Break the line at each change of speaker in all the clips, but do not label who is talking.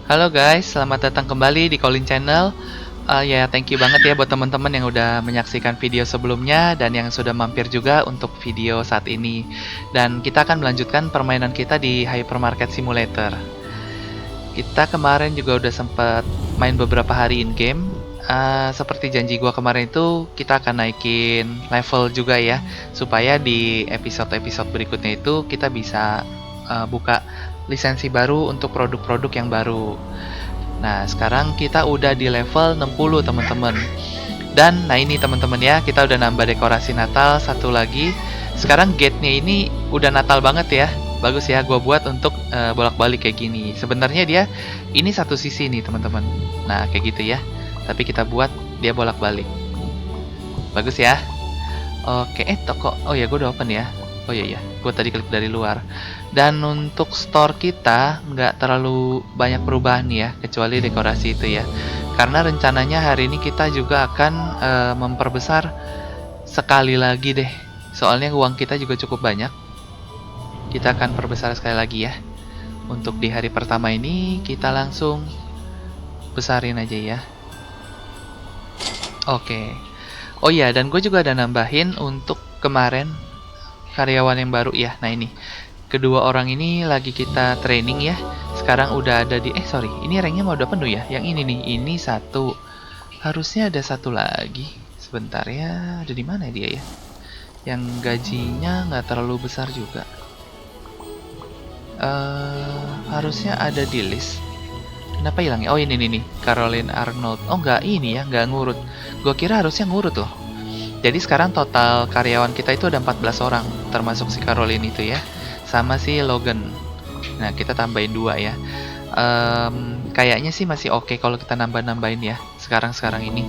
Halo guys, selamat datang kembali di Colin Channel. Ya, thank you banget ya buat teman-teman yang udah menyaksikan video sebelumnya dan yang sudah mampir juga untuk video saat ini. Dan kita akan melanjutkan permainan kita di Hypermarket Simulator. Kita kemarin juga udah sempat main beberapa hari in game. Seperti janji gua kemarin itu, kita akan naikin level juga ya, supaya di episode-episode berikutnya itu kita bisa buka lisensi baru untuk produk-produk yang baru. Nah, sekarang kita udah di level 60 teman-teman. Dan nah ini teman-teman ya, kita udah nambah dekorasi Natal satu lagi. Sekarang gate-nya ini udah Natal banget ya. Bagus ya, gua buat untuk bolak-balik kayak gini. Sebenarnya dia ini satu sisi nih teman-teman. Nah, kayak gitu ya. Tapi kita buat dia bolak-balik. Bagus ya. Oke, toko. Oh ya, gue udah open ya. Oh iya, gue tadi klik dari luar. Dan untuk store kita nggak terlalu banyak perubahan nih ya, kecuali dekorasi itu ya. Karena rencananya hari ini kita juga akan memperbesar sekali lagi deh. Soalnya uang kita juga cukup banyak. Kita akan perbesar sekali lagi ya. Untuk di hari pertama ini kita langsung besarin aja ya. Oke. Oh iya, dan gue juga ada nambahin untuk kemarin karyawan yang baru ya. Nah ini, kedua orang ini lagi kita training ya. Sekarang udah ada di, sorry, ini ranknya mau udah penuh ya. Yang ini nih, ini satu. Harusnya ada satu lagi. Sebentar ya, ada di mana dia ya? Yang gajinya nggak terlalu besar juga. Harusnya ada di list. Kenapa hilang ya? Oh ini nih, Caroline Arnold. Oh nggak ini ya, nggak ngurut. Gua kira harusnya ngurut loh. Jadi sekarang total karyawan kita itu ada 14 orang, termasuk si Caroline itu ya, sama si Logan. Nah kita tambahin 2 ya. Kayaknya sih masih oke kalau kita nambah-nambahin ya. Sekarang ini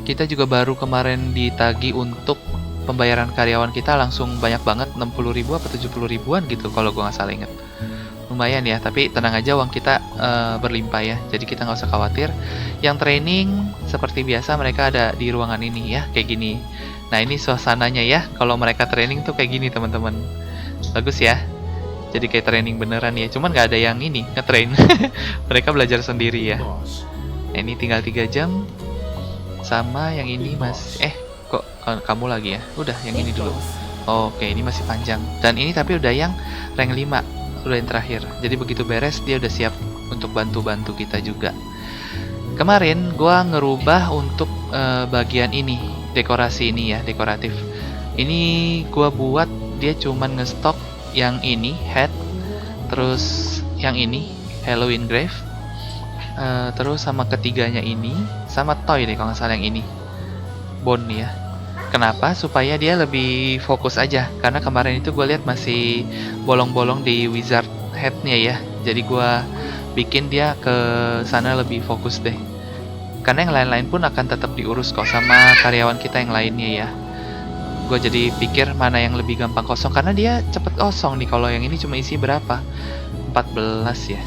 kita juga baru kemarin ditagi untuk pembayaran karyawan kita langsung banyak banget, 60.000 atau 70 ribuan gitu kalau gua nggak salah inget. Lumayan ya, tapi tenang aja uang kita berlimpah ya, jadi kita nggak usah khawatir. Yang training seperti biasa mereka ada di ruangan ini ya, kayak gini. Nah ini suasananya ya, kalau mereka training tuh kayak gini teman-teman. Bagus ya, jadi kayak training beneran ya, cuman nggak ada yang ini ngetrain. Mereka belajar sendiri ya. Nah, ini tinggal 3 jam. Sama yang ini mas, kok kamu lagi ya? Udah yang ini dulu. Oke, ini masih panjang. Dan ini tapi udah yang rank 5, udah yang terakhir. Jadi begitu beres dia udah siap untuk bantu-bantu kita juga. Kemarin gua ngerubah untuk bagian ini, dekorasi ini ya, dekoratif. Ini gua buat dia cuman ngestok yang ini, head, terus yang ini, Halloween Grave, terus sama ketiganya ini, sama toy deh kalau nggak salah yang ini, bone ya. Kenapa? Supaya dia lebih fokus aja. Karena kemarin itu gue lihat masih bolong-bolong di wizard headnya ya. Jadi gue bikin dia ke sana lebih fokus deh. Karena yang lain-lain pun akan tetap diurus kok sama karyawan kita yang lainnya ya. Gue jadi pikir mana yang lebih gampang kosong. Karena dia cepet kosong nih. Kalau yang ini cuma isi berapa? 14 ya.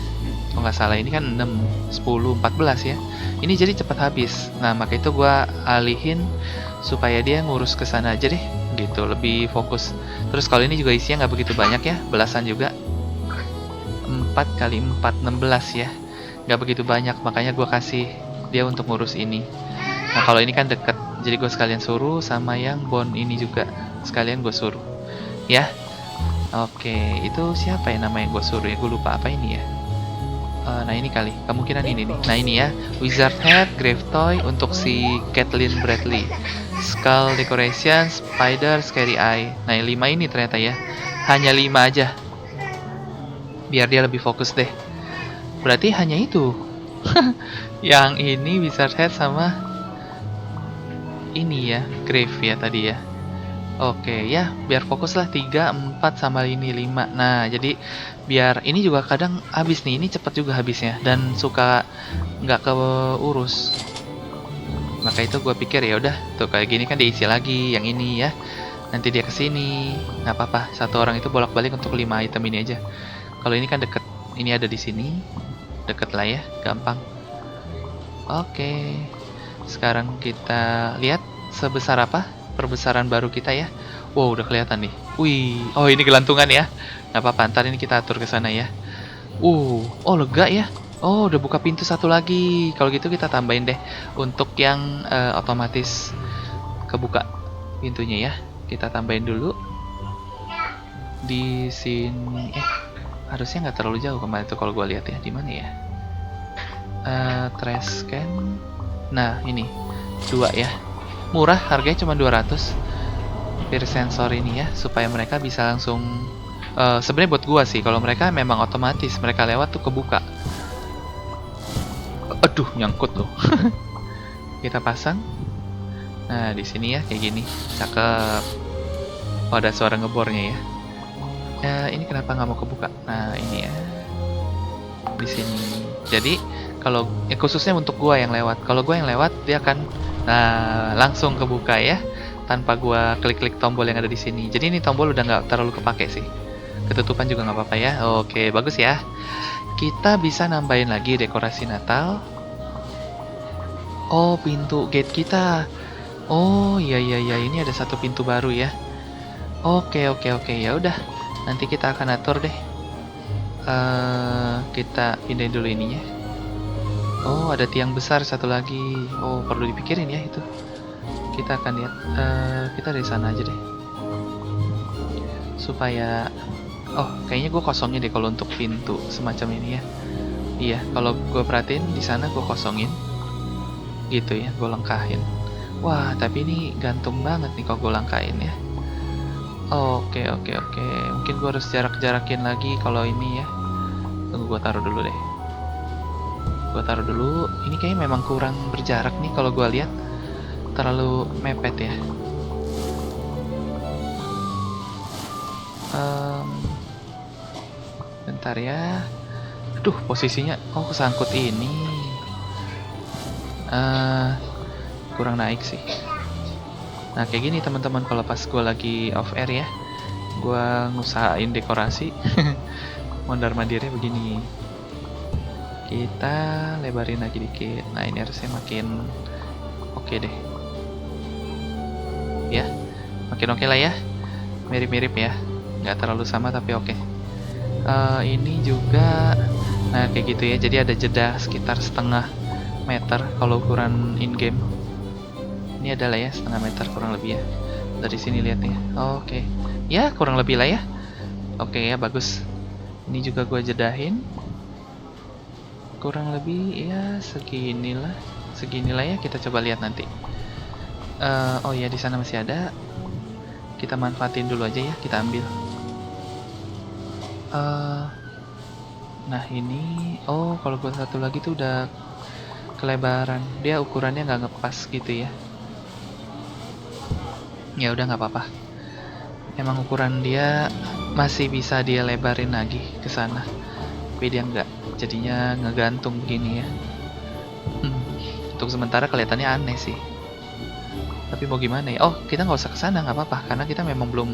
Kalau nggak salah ini kan 6, 10, 14 ya. Ini jadi cepet habis. Nah maka itu gue alihin supaya dia ngurus ke sana aja deh, gitu, lebih fokus. Terus kalau ini juga isinya nggak begitu banyak ya, belasan juga, 4 kali 4, 16 ya, nggak begitu banyak, makanya gue kasih dia untuk ngurus ini. Nah kalau ini kan deket, jadi gue sekalian suruh, sama yang bond ini juga sekalian gue suruh ya. Oke, itu siapa ya nama yang gue suruh ya, gue lupa apa ini ya. Nah ini kali, kemungkinan ini nih. Nah ini ya, Wizard Head, Grave Toy untuk si Kathleen Bradley, Skull Decoration, Spider, Scary Eye. Nah 5 ini ternyata ya, hanya 5 aja, biar dia lebih fokus deh. Berarti hanya itu. Yang ini Wizard Head sama ini ya, Grave ya tadi ya. Oke ya, biar fokus lah 3, 4 sama ini 5. Nah, jadi biar ini juga kadang habis nih, ini cepat juga habisnya dan suka nggak keurus. Maka itu gue pikir ya udah, tuh kayak gini kan diisi lagi yang ini ya. Nanti dia kesini, nggak apa-apa. Satu orang itu bolak-balik untuk 5 item ini aja. Kalau ini kan deket, ini ada di sini, deket lah ya, gampang. Oke, sekarang kita lihat sebesar apa perbesaran baru kita ya. Wow, udah kelihatan nih. Wih, oh ini gelantungan ya. Nggak apa-apa, ntar ini kita atur ke sana ya. Oh lega ya. Oh, udah buka pintu satu lagi. Kalau gitu kita tambahin deh untuk yang otomatis kebuka pintunya ya. Kita tambahin dulu di sini. Harusnya nggak terlalu jauh kemarin tuh kalau gue lihat ya. Di mana ya? Trash can. Nah, ini 2 ya. Murah, harganya cuma 200 per sensor ini ya, supaya mereka bisa langsung sebenarnya buat gua sih, kalau mereka memang otomatis mereka lewat tuh kebuka. Aduh, nyangkut tuh. Kita pasang. Nah, di sini ya kayak gini. Cakep. Oh, ada suara ngebornya ya. Ini kenapa nggak mau kebuka? Nah, ini ya. Di sini. Jadi, kalau khususnya untuk gua yang lewat. Kalau gua yang lewat, dia akan langsung kebuka ya, tanpa gua klik-klik tombol yang ada di sini. Jadi ini tombol udah nggak terlalu kepake sih. Ketutupan juga nggak apa-apa ya. Oke, bagus ya. Kita bisa nambahin lagi dekorasi Natal. Oh, pintu gate kita. Oh, iya iya iya, ini ada satu pintu baru ya. Oke, oke, oke. Ya udah. Nanti kita akan atur deh. Kita pindahin dulu ininya. Oh, ada tiang besar satu lagi. Oh, perlu dipikirin ya itu. Kita akan lihat. Kita dari sana aja deh. Supaya kayaknya gue kosongin deh kalau untuk pintu semacam ini ya. Iya, kalau gue perhatiin di sana gue kosongin. Gitu ya, gue lengkahin. Wah, tapi ini gantung banget nih kalau gue langkain ya. Oke, oke, oke. Mungkin gue harus jarak-jarakin lagi kalau ini ya. Tunggu, gue taruh dulu deh. Gue taruh dulu. Ini kayaknya memang kurang berjarak nih kalau gue lihat. Terlalu mepet ya. Bentar ya. Aduh, posisinya kesangkut ini. Kurang naik sih. Nah, kayak gini teman-teman kalau pas gue lagi off air ya. Gue ngusahain dekorasi. Mondar mandirnya begini. Kita lebarin lagi dikit. Nah, ini harusnya makin oke deh. Ya, makin oke lah ya. Mirip-mirip ya. Nggak terlalu sama tapi oke. Ini juga, nah kayak gitu ya. Jadi ada jeda sekitar setengah meter kalau ukuran in game. Ini adalah ya setengah meter kurang lebih ya. Dari sini lihat ya. Oke. Ya kurang lebih lah ya. Oke ya, bagus. Ini juga gue jedahin. Kurang lebih ya seginilah. Seginilah ya, kita coba lihat nanti. Oh ya, di sana masih ada. Kita manfaatin dulu aja ya, kita ambil. Nah ini, kalau buat satu lagi tuh udah kelebaran. Dia ukurannya nggak ngepas gitu ya. Ya udah nggak apa-apa. Emang ukuran dia masih bisa dia lebarin lagi ke sana. Tapi dia nggak, jadinya ngegantung begini ya. Untuk sementara kelihatannya aneh sih. Tapi mau gimana ya? Kita nggak usah ke sana, nggak apa-apa, karena kita memang belum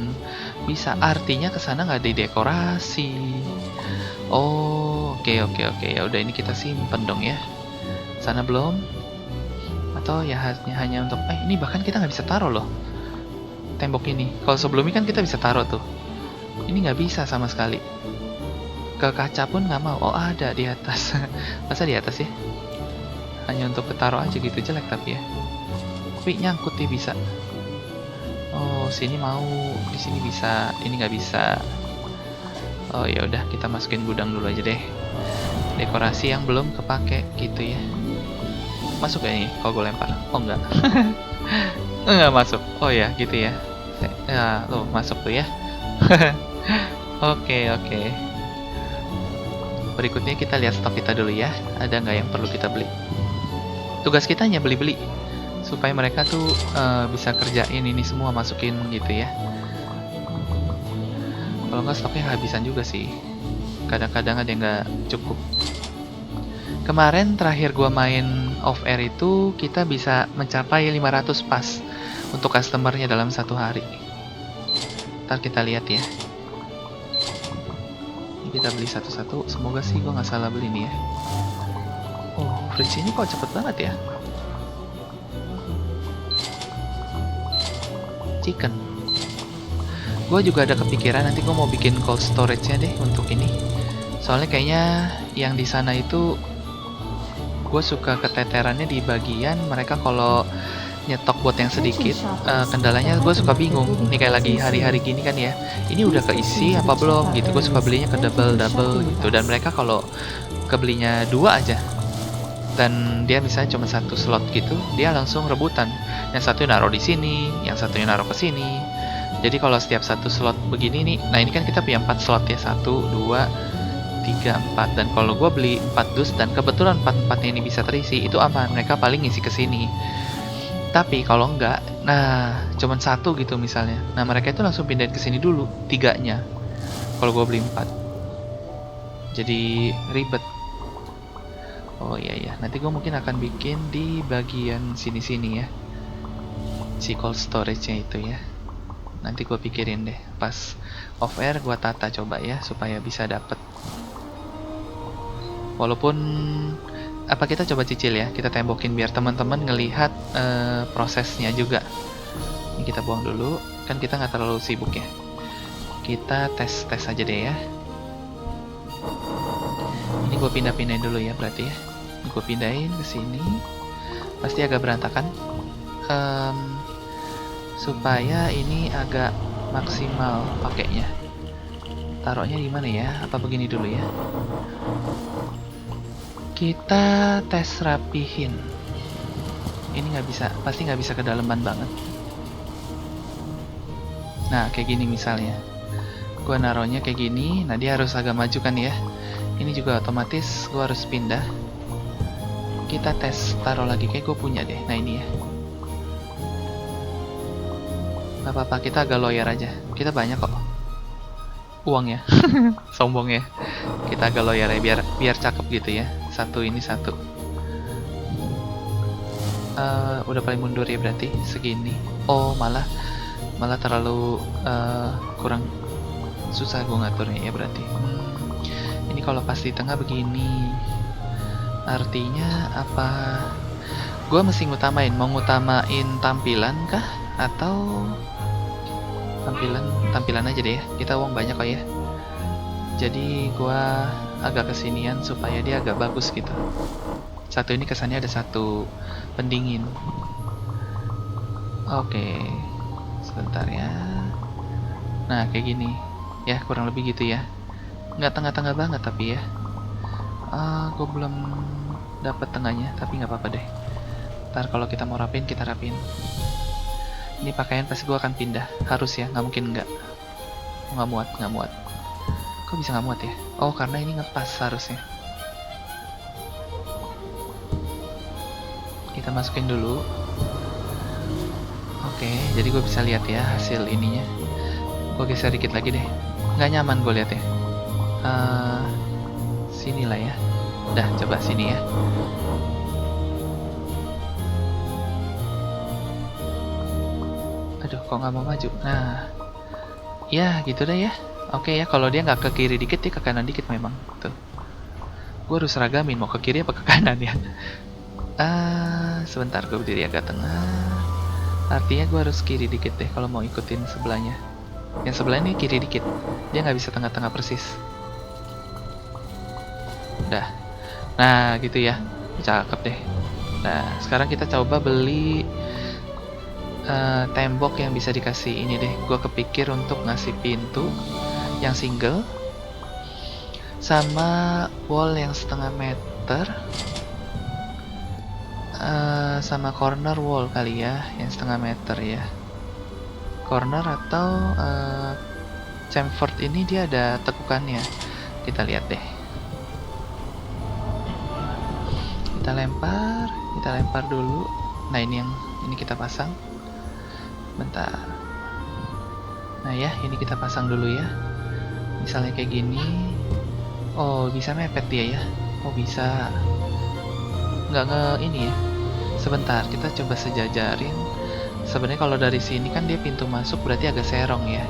bisa. Artinya ke sana nggak didekorasi. Oke. Ya udah, ini kita simpen dong ya. Sana belum? Atau ya hanya untuk ini bahkan kita nggak bisa taruh loh. Tembok ini. Kalau sebelumnya kan kita bisa taruh tuh. Ini nggak bisa sama sekali. Ke kaca pun nggak mau. Ada di atas. Masa di atas ya? Hanya untuk ketaruh aja gitu, jelek tapi ya. Tapi nyangkut dia bisa. Sini mau, di sini bisa, ini nggak bisa. Ya udah, kita masukin gudang dulu aja deh. Dekorasi yang belum kepake gitu ya. Masuk gak ini kalau gue lempar? Enggak. Enggak masuk. Ya gitu ya. Ya, masuk tuh ya. Oke. Berikutnya kita lihat stok kita dulu ya. Ada nggak yang perlu kita beli? Tugas kita hanya beli-beli supaya mereka tuh bisa kerjain ini semua, masukin gitu ya. Kalau nggak stoknya habisan juga sih. Kadang-kadang ada yang nggak cukup. Kemarin terakhir gua main off air itu kita bisa mencapai 500 pas untuk customernya dalam satu hari. Ntar kita lihat ya. Ini kita beli satu-satu. Semoga sih gua nggak salah beli nih ya. Fridge ini kok cepet banget ya. Chicken. Gue juga ada kepikiran nanti gue mau bikin cold storage-nya deh untuk ini. Soalnya kayaknya yang di sana itu gue suka keteterannya di bagian mereka kalau nyetok buat yang sedikit. Kendalanya gue suka bingung nih, kayak lagi hari-hari gini kan ya, ini udah keisi apa belum gitu. Gue suka belinya ke double gitu, dan mereka kalau kebelinya 2 aja dan dia misalnya cuma 1 slot gitu, dia langsung rebutan, yang satu naruh di sini, yang satunya naruh ke sini. Jadi kalau setiap 1 slot begini nih, nah ini kan kita punya 4 slot ya, 1, 2, 3, 4, dan kalau gue beli 4 dus dan kebetulan 4-4 ini bisa terisi, itu aman, mereka paling ngisi ke sini. Tapi kalau enggak, nah cuman 1 gitu misalnya, nah mereka itu langsung pindahin ke sini dulu 3-nya kalau gue beli 4, jadi ribet. Oh iya ya, nanti gue mungkin akan bikin di bagian sini-sini ya, si cold storage-nya itu ya. Nanti gue pikirin deh, pas off air gue tata coba ya, supaya bisa dapet. Walaupun apa, kita coba cicil ya, kita tembokin biar teman-teman ngelihat prosesnya juga. Ini kita buang dulu, kan kita nggak terlalu sibuk ya. Kita tes aja deh ya. Ini gue pindah-pindahin dulu ya berarti ya. Ini gue pindahin ke sini. Pasti agak berantakan. Supaya ini agak maksimal pakainya. Taruhnya di mana ya? Apa begini dulu ya? Kita tes rapihin. Ini nggak bisa, pasti nggak bisa kedalaman banget. Nah kayak gini misalnya, gua naruhnya kayak gini. Nah dia harus agak maju kan ya. Ini juga otomatis gua harus pindah. Kita tes, taruh lagi, kayak gue punya deh. Nah ini ya, nggak apa-apa, kita agak lawyer aja, kita banyak kok uangnya. Sombong ya, kita agak lawyer ya, biar cakep gitu ya. Satu ini satu. Udah paling mundur ya berarti segini. Oh malah terlalu kurang susah gue ngaturnya ya berarti. Ini kalau pas di tengah begini, artinya apa? Gue mesti ngutamain, mau ngutamain tampilan kah? Atau tampilan aja deh ya, kita uang banyak kok ya. Jadi gua agak kesinian supaya dia agak bagus gitu. Satu ini kesannya ada satu pendingin. Oke, sebentar ya. Nah kayak gini ya, kurang lebih gitu ya, nggak tengah-tengah banget tapi ya. Gue belum dapat tengahnya, tapi nggak apa-apa deh. Ntar kalau kita mau rapin, kita rapin. Ini pakaian pasti gue akan pindah, harus ya, nggak mungkin nggak. Nggak muat. Kok bisa nggak muat ya? Oh karena ini ngepas harusnya. Kita masukin dulu. Oke, jadi gue bisa lihat ya hasil ininya. Gue geser dikit lagi deh, nggak nyaman gue lihat ya. Sini lah ya. Udah, coba sini ya. Aduh, kok nggak mau maju? Nah, ya gitu deh ya. Oke ya, kalau dia nggak ke kiri dikit, dia ke kanan dikit memang. Tuh. Gue harus seragamin, mau ke kiri apa ke kanan ya. Sebentar, gue berdiri agak tengah. Artinya gue harus kiri dikit deh kalau mau ikutin sebelahnya. Yang sebelah ini kiri dikit, dia nggak bisa tengah-tengah persis. Udah. Nah gitu ya, cakep deh. Nah sekarang kita coba beli tembok yang bisa dikasih ini deh. Gue kepikir untuk ngasih pintu yang single sama wall yang 1/2 meter, sama corner wall kali ya yang 1/2 meter ya. Corner atau chamfer ini dia ada tekukannya. Kita lihat deh. Kita lempar dulu. Nah ini kita pasang. Bentar. Nah ya, ini kita pasang dulu ya. Misalnya kayak gini. Oh bisa mepet dia ya. Oh bisa. Nggak ini ya. Sebentar, kita coba sejajarin. Sebenarnya kalau dari sini kan dia pintu masuk, berarti agak serong ya.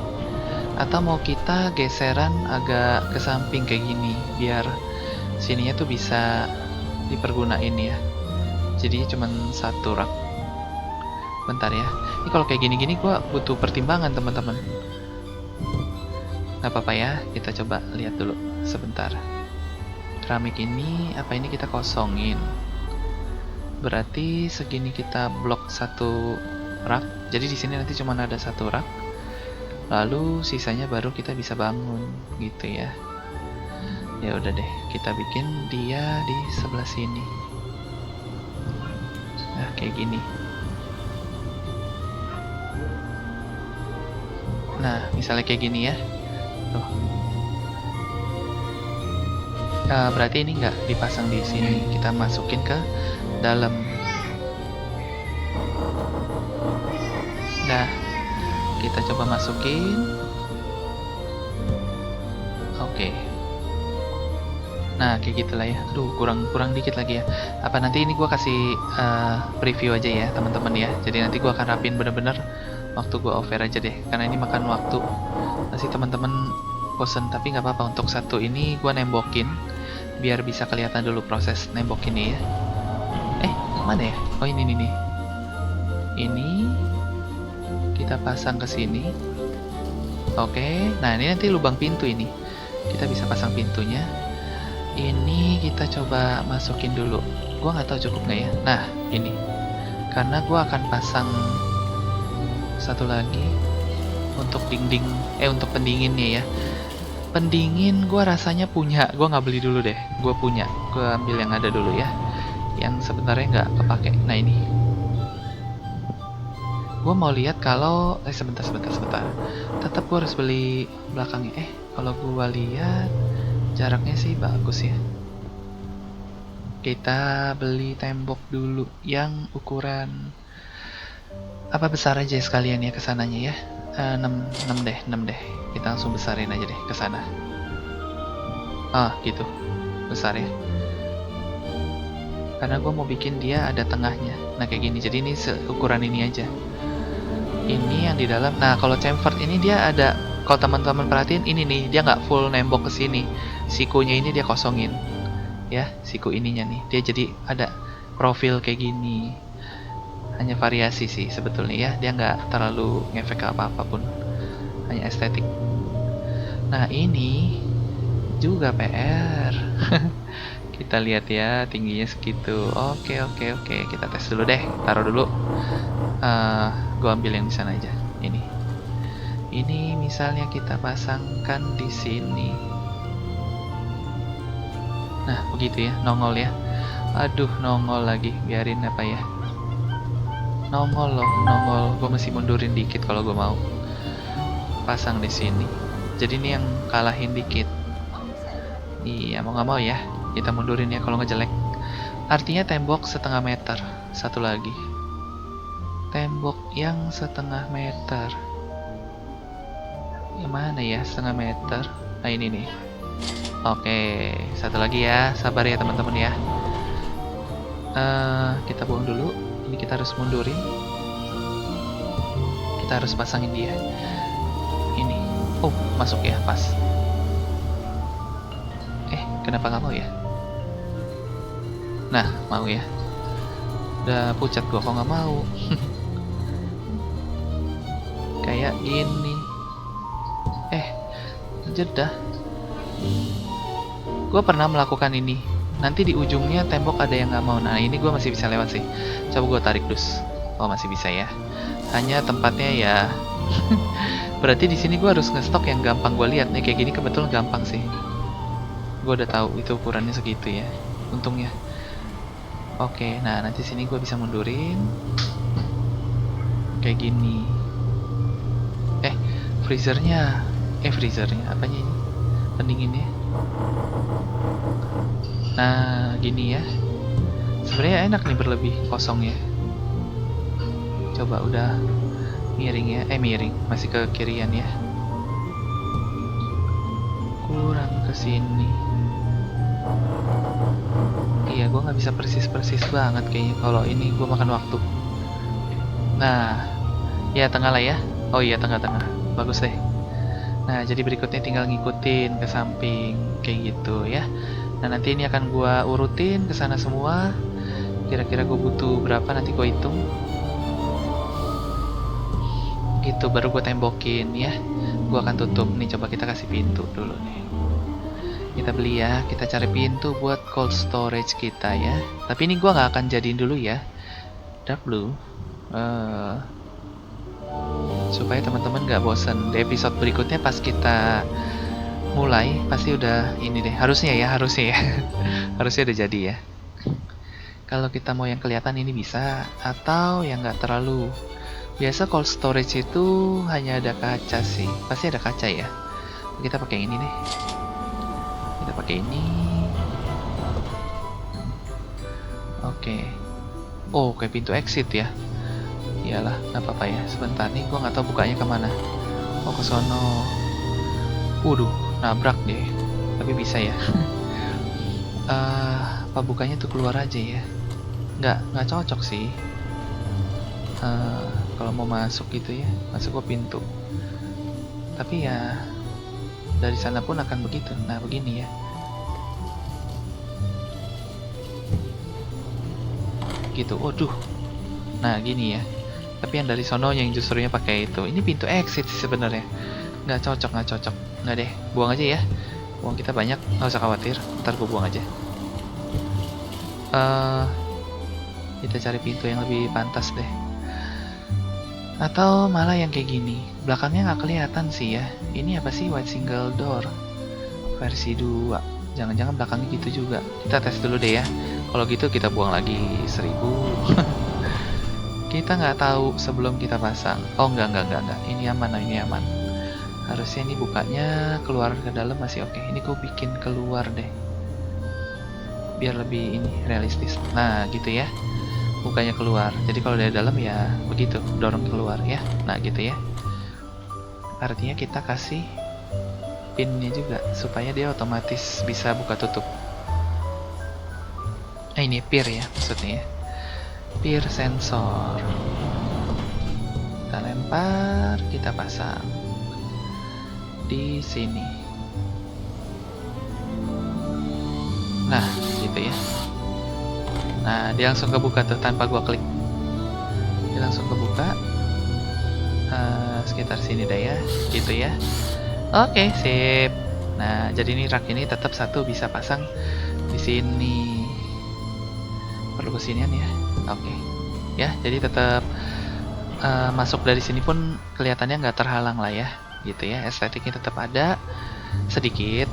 Atau mau kita geseran agak ke samping kayak gini, biar sininya tuh bisa dipergunain ya. Jadi cuman satu rak. Bentar ya. Ini kalau kayak gini-gini gua butuh pertimbangan teman-teman. Gak apa-apa ya, kita coba lihat dulu sebentar. Keramik ini apa ini kita kosongin? Berarti segini kita blok satu rak. Jadi di sini nanti cuma ada satu rak. Lalu sisanya baru kita bisa bangun gitu ya. Ya udah deh, kita bikin dia di sebelah sini. Nah, kayak gini. Nah, misalnya kayak gini ya. Tuh. Berarti ini nggak dipasang di sini. Kita masukin ke dalam. Nah, kita coba masukin. Oke. Nah, kayak gitulah ya. Aduh, kurang dikit lagi ya. Apa nanti ini gua kasih preview aja ya, teman-teman ya. Jadi nanti gua akan rapin bener-bener waktu gua over aja deh. Karena ini makan waktu. Pasti teman-teman bosen, tapi nggak apa-apa. Untuk satu ini gua nembokin biar bisa kelihatan dulu proses nembokinnya ya. Mana ya? Oh, ini nih. Ini kita pasang ke sini. Oke. Nah, ini nanti lubang pintu ini. Kita bisa pasang pintunya. Ini kita coba masukin dulu. Gua nggak tahu cukup nggak ya. Nah, ini. Karena gua akan pasang satu lagi untuk untuk pendinginnya ya. Pendingin gua rasanya punya. Gua nggak beli dulu deh. Gua punya. Gua ambil yang ada dulu ya. Yang sebenarnya nggak kepake. Nah, ini. Gua mau lihat kalau sebentar. Tetap gua harus beli belakangnya. Kalau gua lihat jaraknya sih bagus ya. Kita beli tembok dulu yang ukuran apa besar aja sekalian ya kesananya ya. 6 deh. Kita langsung besarin aja deh ke sana. Gitu. Besar ya. Karena gue mau bikin dia ada tengahnya. Nah, kayak gini. Jadi ini ukuran ini aja. Ini yang di dalam. Nah, kalau chamfer ini dia ada. Kalau teman-teman perhatiin ini nih, dia nggak full nembok ke sini. Sikunya ini dia kosongin. Ya, siku ininya nih. Dia jadi ada profil kayak gini. Hanya variasi sih sebetulnya ya. Dia nggak terlalu ngefek ke apa-apapun. Hanya estetik. Nah, ini juga PR. Kita lihat ya, tingginya segitu. Oke. Kita tes dulu deh. Taruh dulu. Gua ambil yang di sana aja. Ini misalnya kita pasangkan di sini. Nah, begitu ya, nongol ya. Aduh, nongol lagi. Biarin apa ya. Nongol. Gue mesti mundurin dikit kalau gue mau. Pasang di sini. Jadi ini yang kalahin dikit. Iya, mau nggak mau ya. Kita mundurin ya kalau ngejelek. Artinya tembok setengah meter. Satu lagi. Tembok yang setengah meter. Yang mana ya setengah meter? Nah, ini nih. Oke, satu lagi ya. Sabar ya teman-teman ya. Kita buang dulu. Ini kita harus mundurin. Kita harus pasangin dia. Ini. Masuk ya, pas. Kenapa nggak mau ya? Nah, mau ya. Udah pucat gua kok nggak mau. Kayak gini. Jeda. Gue pernah melakukan ini. Nanti di ujungnya tembok ada yang nggak mau. Nah, ini gue masih bisa lewat sih. Coba gue tarik dus. Oh, masih bisa ya. Hanya tempatnya ya. Berarti di sini gue harus ngestok yang gampang gue lihat nih. Kayak gini kebetulan gampang sih. Gue udah tahu itu ukurannya segitu ya. Untungnya. Oke, nah nanti sini gue bisa mundurin. Kayak gini. Freezernya apanya ini? Pendinginnya. Nah, gini ya. Sebenarnya enak nih berlebih kosong ya. Coba udah miring ya. Miring, masih ke kirian ya. Kurang ke sini. Iya, gua nggak bisa persis banget kayaknya. Kalau ini gua makan waktu. Nah, ya tengah lah ya. Oh iya, tengah-tengah. Bagus deh. Nah, jadi berikutnya tinggal ngikutin ke samping kayak gitu ya. Nah, nanti ini akan gua urutin ke sana semua. Kira-kira gua butuh berapa nanti gua hitung. Gitu baru gua tembokin ya. Gua akan tutup nih, coba kita kasih pintu dulu nih. Kita beli ya, kita cari pintu buat cold storage kita ya. Tapi ini gua nggak akan jadiin dulu ya. Dark blue. Supaya teman-teman nggak bosan. Di episode berikutnya pas kita mulai pasti udah ini deh. Harusnya ya. Harusnya udah jadi ya. Kalau kita mau yang kelihatan ini bisa, atau yang nggak terlalu. Biasa cold storage itu hanya ada kaca sih. Pasti ada kaca ya. Kita pakai ini deh. Kita pakai ini. Oke. Oh, kayak pintu exit ya. Iyalah, nggak apa-apa ya. Sebentar nih, gua nggak tahu bukanya kemana. Oh, ke sono. Waduh, nabrak deh. Tapi bisa ya. Apa bukanya tuh keluar aja ya? Nggak cocok sih. Kalau mau masuk gitu ya, masuk ke pintu. Tapi ya dari sana pun akan begitu. Nah, begini ya. Gitu. Waduh. Nah, gini ya. Tapi yang dari sono yang justrunya pakai itu. Ini pintu exit sih sebenarnya. Nggak cocok. Nggak deh, buang aja ya. Uang kita banyak, nggak usah khawatir. Ntar gue buang aja. Kita cari pintu yang lebih pantas deh. Atau malah yang kayak gini. Belakangnya nggak kelihatan sih ya. Ini apa sih, white single door versi 2. Jangan-jangan belakangnya gitu juga. Kita tes dulu deh ya. Kalau gitu kita buang lagi 1000. Kita nggak tahu sebelum kita pasang. Oh enggak. Ini aman. Harusnya ini bukanya keluar ke dalam masih oke. Ini gue bikin keluar deh. Biar lebih ini realistis. Nah gitu ya. Bukanya keluar. Jadi kalau dari dalam ya begitu, dorong keluar ya. Nah gitu ya. Artinya kita kasih pinnya juga supaya dia otomatis bisa buka tutup. Ini peer ya maksudnya ya. Peer sensor. Kita lempar, kita pasang di sini. Nah, gitu ya. Nah, dia langsung kebuka tuh tanpa gua klik. Dia langsung kebuka. Sekitar sini dah ya, gitu ya. Oke, sip. Nah, jadi ini rak ini tetap satu bisa pasang di sini. Perlu kesinian ya. Oke. Ya, jadi tetap masuk dari sini pun kelihatannya nggak terhalang lah ya, gitu ya. Estetiknya tetap ada sedikit.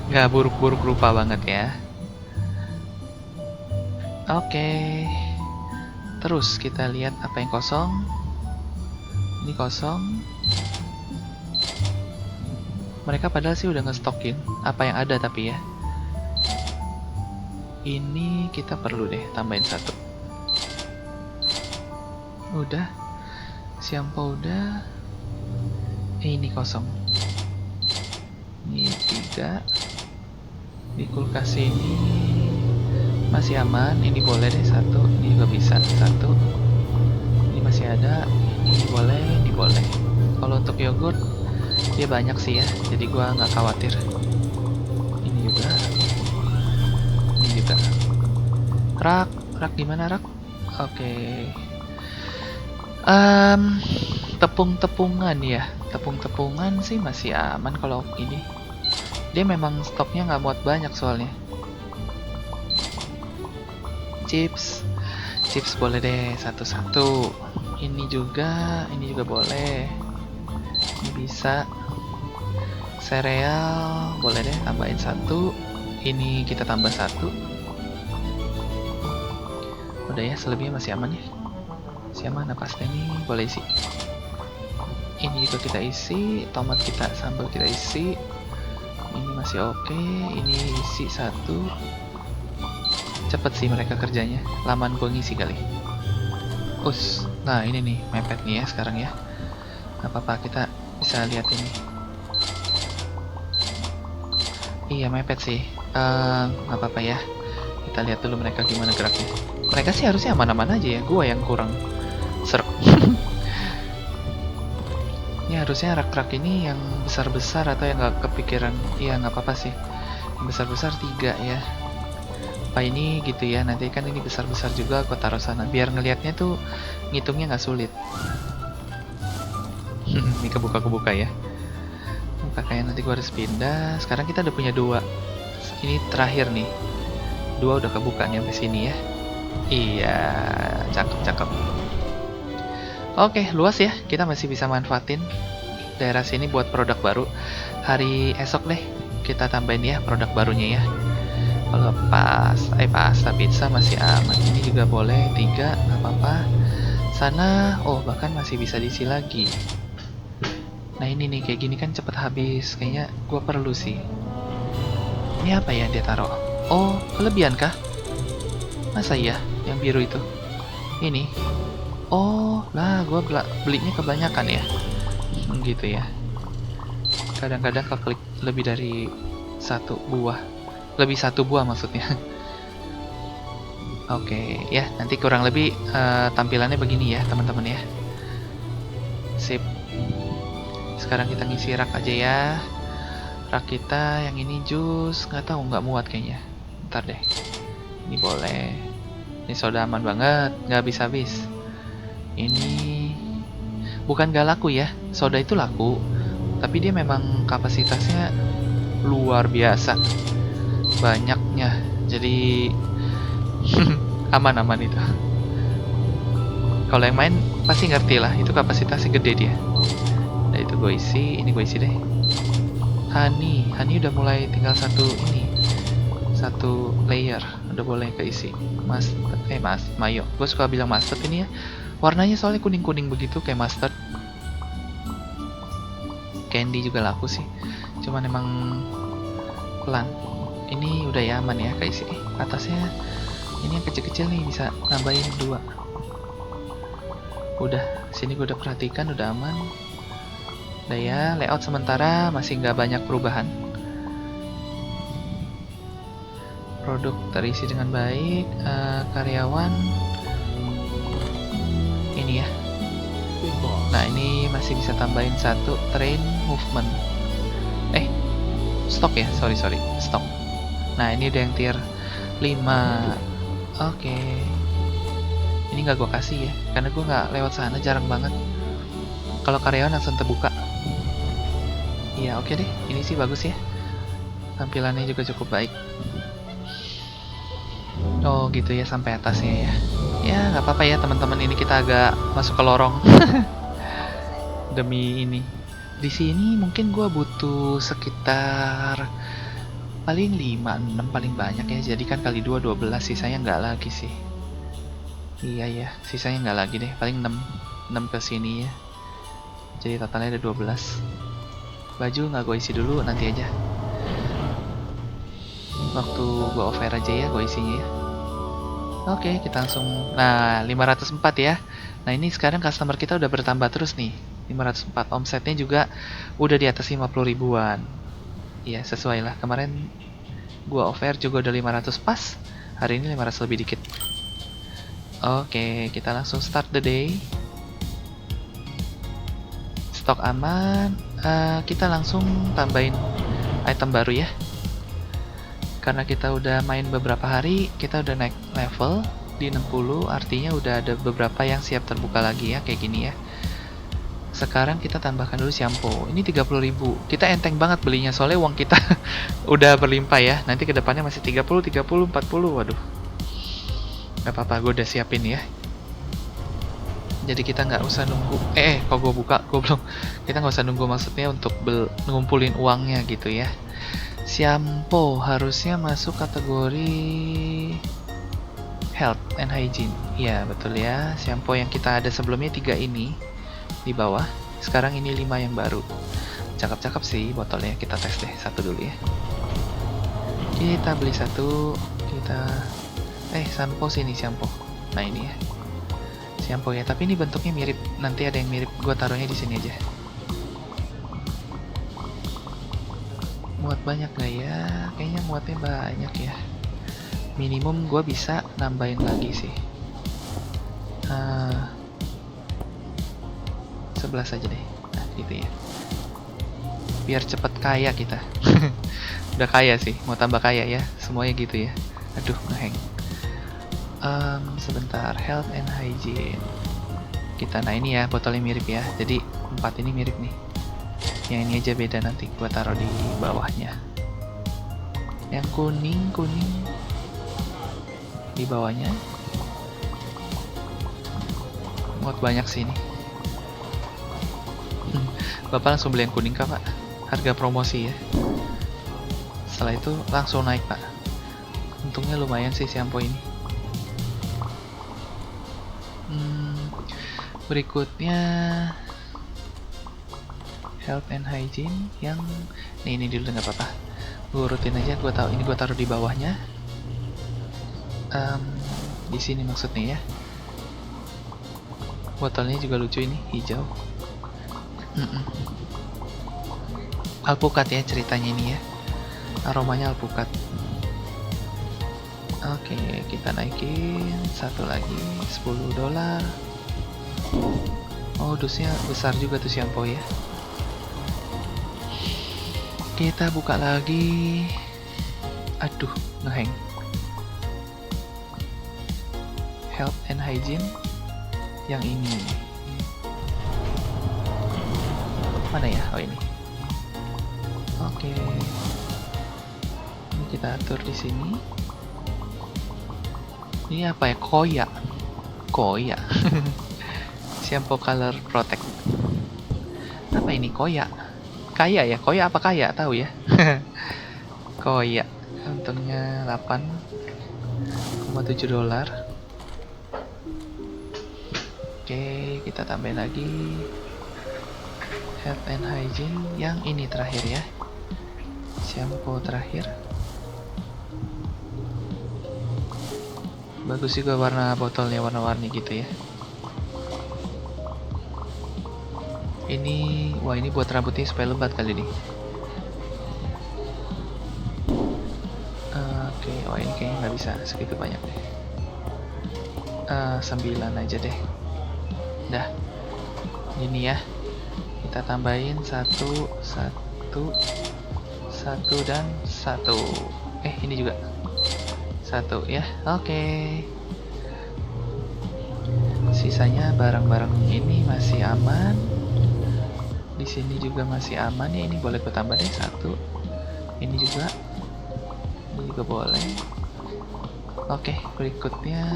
Nggak buruk-buruk rupa banget ya. Oke. Terus kita lihat apa yang kosong. Ini kosong. Mereka padahal sih udah ngestokin apa yang ada tapi ya. Ini kita perlu deh tambahin 1. Udah. Shampoo udah. Ini kosong. Ini 3. Di kulkas ini masih aman. Ini boleh deh 1. Ini juga bisa 1. Ini masih ada. Ini boleh. Kalau untuk yogurt dia banyak sih ya. Jadi gua nggak khawatir. Ini juga. Rak gimana rak? Oke. Tepung-tepungan ya. Tepung-tepungan sih masih aman kalau ini. Dia memang stoknya nggak muat banyak soalnya. Chips boleh deh 1. Ini juga boleh. Ini bisa. Sereal boleh deh tambahin 1. Ini kita tambah 1. Udah ya, selebihnya masih aman ya. Masih aman. Pasta ini boleh isi. Ini juga kita isi. Tomat kita, sambal kita isi. Ini masih oke. Ini isi 1. Cepet sih mereka kerjanya. Laman gua ngisi kali. Nah ini nih mepet nih ya sekarang ya. Gak apa-apa, kita bisa lihat ini. Iya mepet sih. Gak apa-apa ya. Kita lihat dulu mereka gimana geraknya. Mereka sih harusnya aman-aman aja ya. Gua yang kurang serk. Ini harusnya rak-rak ini yang besar-besar atau yang gak kepikiran. Iya gak apa-apa sih. Yang besar-besar 3 ya. Apa ini gitu ya. Nanti kan ini besar-besar juga aku taruh sana. Biar ngelihatnya tuh ngitungnya gak sulit. Ini kebuka-kebuka ya. Kakaknya nanti gua harus pindah. Sekarang kita udah punya 2. Ini terakhir nih. 2 udah kebuka nih sampai sini ya. Iya, cakep. Oke, luas ya. Kita masih bisa manfaatin daerah sini buat produk baru. Hari esok deh kita tambahin ya produk barunya ya. Kalau pasta pizza masih aman. Ini juga boleh 3, nggak apa-apa. Sana, oh bahkan masih bisa diisi lagi. Nah ini nih kayak gini kan cepet habis. Kayaknya gua perlu sih. Ini apa ya dia taruh? Oh, kelebihan kah? Masa iya yang biru itu? Ini. Oh, lah gua belinya kebanyakan ya. Gitu ya. Kadang-kadang keklik lebih dari 1 buah. Lebih 1 buah maksudnya. Oke, ya nanti kurang lebih tampilannya begini ya teman-teman ya. Sip. Sekarang kita ngisi rak aja ya. Rak kita yang ini jus, nggak tahu nggak muat kayaknya. Ntar deh. Ini boleh. Ini soda aman banget, nggak habis-habis. Ini bukan nggak laku ya, soda itu laku. Tapi dia memang kapasitasnya luar biasa. Banyaknya. Jadi aman-aman itu. Kalau yang main pasti ngerti lah, itu kapasitasnya gede dia. Nah itu gue isi, ini gue isi deh. Honey udah mulai tinggal satu layer, udah boleh keisi. Mayo. Gue suka bilang mustard ini ya. Warnanya soalnya kuning-kuning begitu kayak mustard. Candy juga laku sih. Cuman emang pelan. Ini udah ya aman ya keisi. Atasnya ini yang kecil-kecil nih bisa nambahin 2. Udah, sini gue udah perhatikan udah aman. Udah ya, layout sementara masih nggak banyak perubahan. Produk terisi dengan baik, karyawan ini ya. Nah ini masih bisa tambahin 1 train movement. Stok ya, sorry stok. Nah ini udah yang tier 5. Oke. Ini nggak gue kasih ya, karena gue nggak lewat sana, jarang banget. Kalau karyawan langsung terbuka. Iya oke deh, ini sih bagus ya. Tampilannya juga cukup baik. Oh gitu ya sampai atasnya ya. Ya nggak apa-apa ya teman-teman, ini kita agak masuk ke lorong. Demi ini. Di sini mungkin gue butuh sekitar paling 5-6 paling banyak ya. Jadi kan kali 2 12, sisanya nggak lagi sih. Iya ya, sisanya nggak lagi deh, paling 6 ke sini ya. Jadi totalnya ada 12. Baju nggak gue isi dulu, nanti aja. Waktu gue offer aja ya, gue isinya ya. Oke, kita langsung. Nah, 504 ya. Nah, ini sekarang customer kita udah bertambah terus nih. 504, omsetnya juga udah di atas 50 ribuan. Iya, sesuai lah. Kemarin gue offer juga udah 500 pas. Hari ini 500 lebih dikit. Oke, kita langsung start the day. Stok aman. Kita langsung tambahin item baru ya. Karena kita udah main beberapa hari, kita udah naik level di 60, artinya udah ada beberapa yang siap terbuka lagi ya, kayak gini ya. Sekarang kita tambahkan dulu shampoo. Ini 30.000. Kita enteng banget belinya soalnya uang kita udah berlimpah ya. Nanti kedepannya masih 30, 40. Waduh. Gak apa-apa, gue udah siapin ya. Jadi kita nggak usah nunggu. Kok gue buka, gue belum. Kita nggak usah nunggu maksudnya untuk ngumpulin uangnya gitu ya. Shampoo harusnya masuk kategori health and hygiene. Iya betul ya. Shampoo yang kita ada sebelumnya 3 ini di bawah. Sekarang ini 5 yang baru. Cakep-cakep sih botolnya. Kita tes deh satu dulu ya. Kita beli 1. Kita shampoo sini shampoo. Nah ini ya. Shampoo ya, tapi ini bentuknya mirip. Nanti ada yang mirip, gue taruhnya di sini aja. Muat banyak gak ya? Kayaknya muatnya banyak ya. Minimum gue bisa nambahin lagi sih. 11 aja deh. Nah gitu ya. Biar cepet kaya kita. Udah kaya sih, mau tambah kaya ya. Semuanya gitu ya. Aduh ngeheng. Sebentar, health and hygiene. Nah ini ya botolnya mirip ya. Jadi 4 ini mirip nih. Yang ini aja beda, nanti gua taruh di bawahnya. Yang kuning di bawahnya. Muat banyak sih ini. Bapak langsung beli yang kuning kah, Pak? Harga promosi ya. Setelah itu langsung naik, Pak. Untungnya lumayan sih shampoo ini. Berikutnya health and hygiene yang ini dulu nggak apa-apa. Gue urutin aja. Gue tahu ini gue taruh di bawahnya. Di sini maksudnya ya. Botolnya juga lucu ini, hijau. Alpukat ya ceritanya ini ya. Aromanya alpukat. Oke, kita naikin satu lagi, $10. Oh, dosnya besar juga tuh shampoo ya. Kita buka lagi. Aduh, ngehang. Health and hygiene yang ini. Mana ya? Oh, ini. Oke. Ini kita atur di sini. Ini apa ya? Koya. Shampoo Color Protect. Apa ini Koya? Kaya ya? Koya apa kaya? Tahu ya? Koya. Untungnya $8,7. Oke, kita tambahin lagi health and hygiene yang ini terakhir ya. Shampoo terakhir. Bagus juga warna botolnya, warna-warni gitu ya. Ini, wah ini buat rambutnya supaya lebat kali nih. Oke, oh ini kayaknya nggak bisa segitu banyak deh. 9 aja deh. Dah, ini ya. Kita tambahin 1, 1, dan 1. Ini juga 1 ya. Oke. Sisanya barang-barang ini masih aman. Di sini juga masih aman ya. Ini boleh gue tambah deh 1. Ini juga boleh. Oke, berikutnya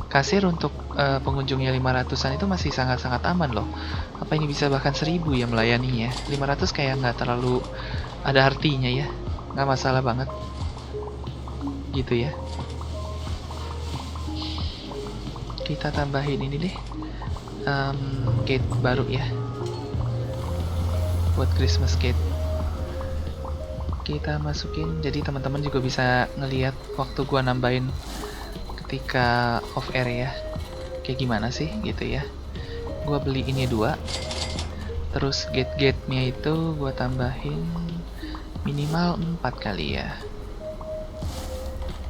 kasir untuk pengunjungnya 500-an itu masih sangat-sangat aman loh. Apa ini bisa bahkan 1000 ya melayaninya. 500 kayak nggak terlalu ada artinya ya. Nggak masalah banget. Gitu ya. Kita tambahin ini deh. Gate baru ya. Buat Christmas gate. Kita masukin, jadi teman-teman juga bisa ngelihat waktu gua nambahin ketika off air ya, kayak gimana sih gitu ya. Gua beli ini 2, terus gate-nya itu gua tambahin minimal 4 kali ya.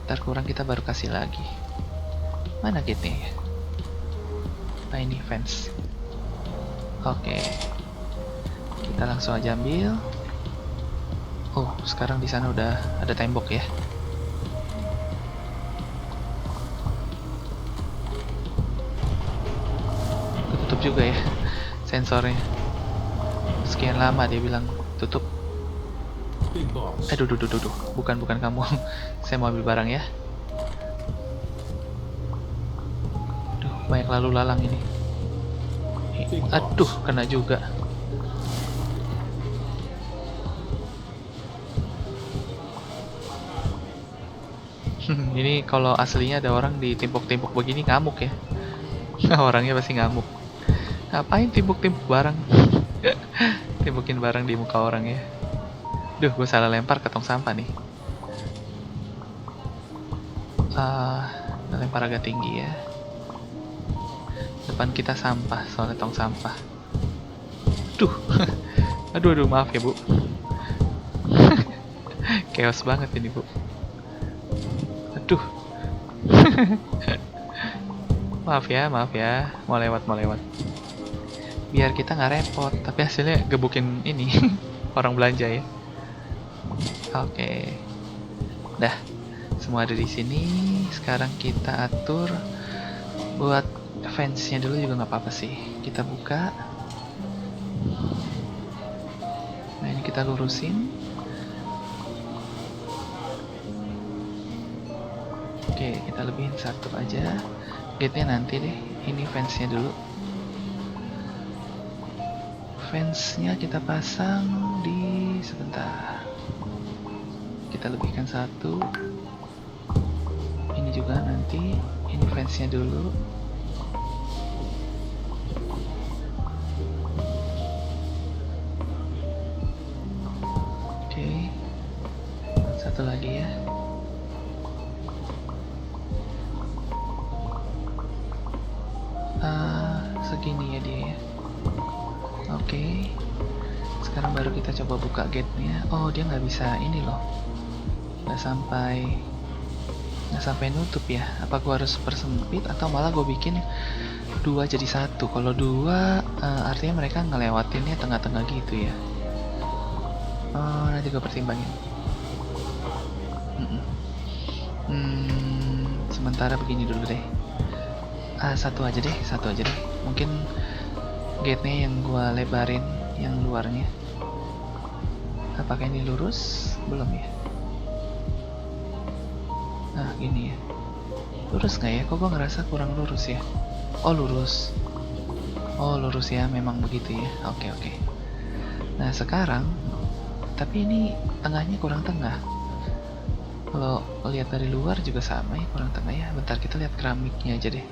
Ntar kurang kita baru kasih lagi. Mana gate-nya ya? Nah ini fence. Oke, kita langsung aja ambil. Oh, sekarang di sana udah ada tembok ya. Tutup juga ya sensornya. Sekian lama dia bilang tutup. Aduh, bukan kamu. Saya mau ambil barang ya. Aduh, banyak lalu lalang ini. Aduh, kena juga. Ini kalau aslinya ada orang di timpuk-timpuk begini ngamuk ya. Orangnya pasti ngamuk. Ngapain timpuk-timpuk barang? Timpukin barang di muka orang ya. Duh, gue salah lempar ke tong sampah nih. Lempar agak tinggi ya. Depan kita sampah, soalnya tong sampah. Duh. Aduh, maaf ya bu. Chaos banget ini bu. Aduh. Maaf ya, mau lewat. Biar kita nggak repot, tapi hasilnya gebukin ini orang belanja ya. Oke. Dah, semua ada di sini. Sekarang kita atur buat fence-nya dulu juga nggak apa-apa sih. Kita buka. kita lurusin. Oke, kita lebihin satu aja. Gate-nya nanti deh. Ini fence-nya dulu. Fence-nya kita pasang di sebentar. Kita lebihkan satu. Ini juga nanti. Ini fence-nya dulu. Oke. Satu lagi ya. Segini ya dia ya. Oke. Sekarang baru kita coba buka gate-nya. Oh, dia nggak bisa ini loh. Nggak sampai nutup ya. Apa gua harus persempit atau malah gue bikin dua jadi satu? Kalau dua artinya mereka ngelewatinnya tengah-tengah gitu ya. Oh, nanti gue pertimbangin. Sementara begini dulu deh. Satu aja deh. Mungkin gate-nya yang gua lebarin yang luarnya. Apakah ini lurus? Belum ya. Nah, gini ya. Lurus nggak ya? Kok gua ngerasa kurang lurus ya? Oh, lurus. Oh, lurus ya. Memang begitu ya. Oke. Nah, sekarang tapi ini tengahnya kurang tengah. Kalau lihat dari luar juga sama ya, kurang tengah ya. Bentar, kita lihat keramiknya aja deh.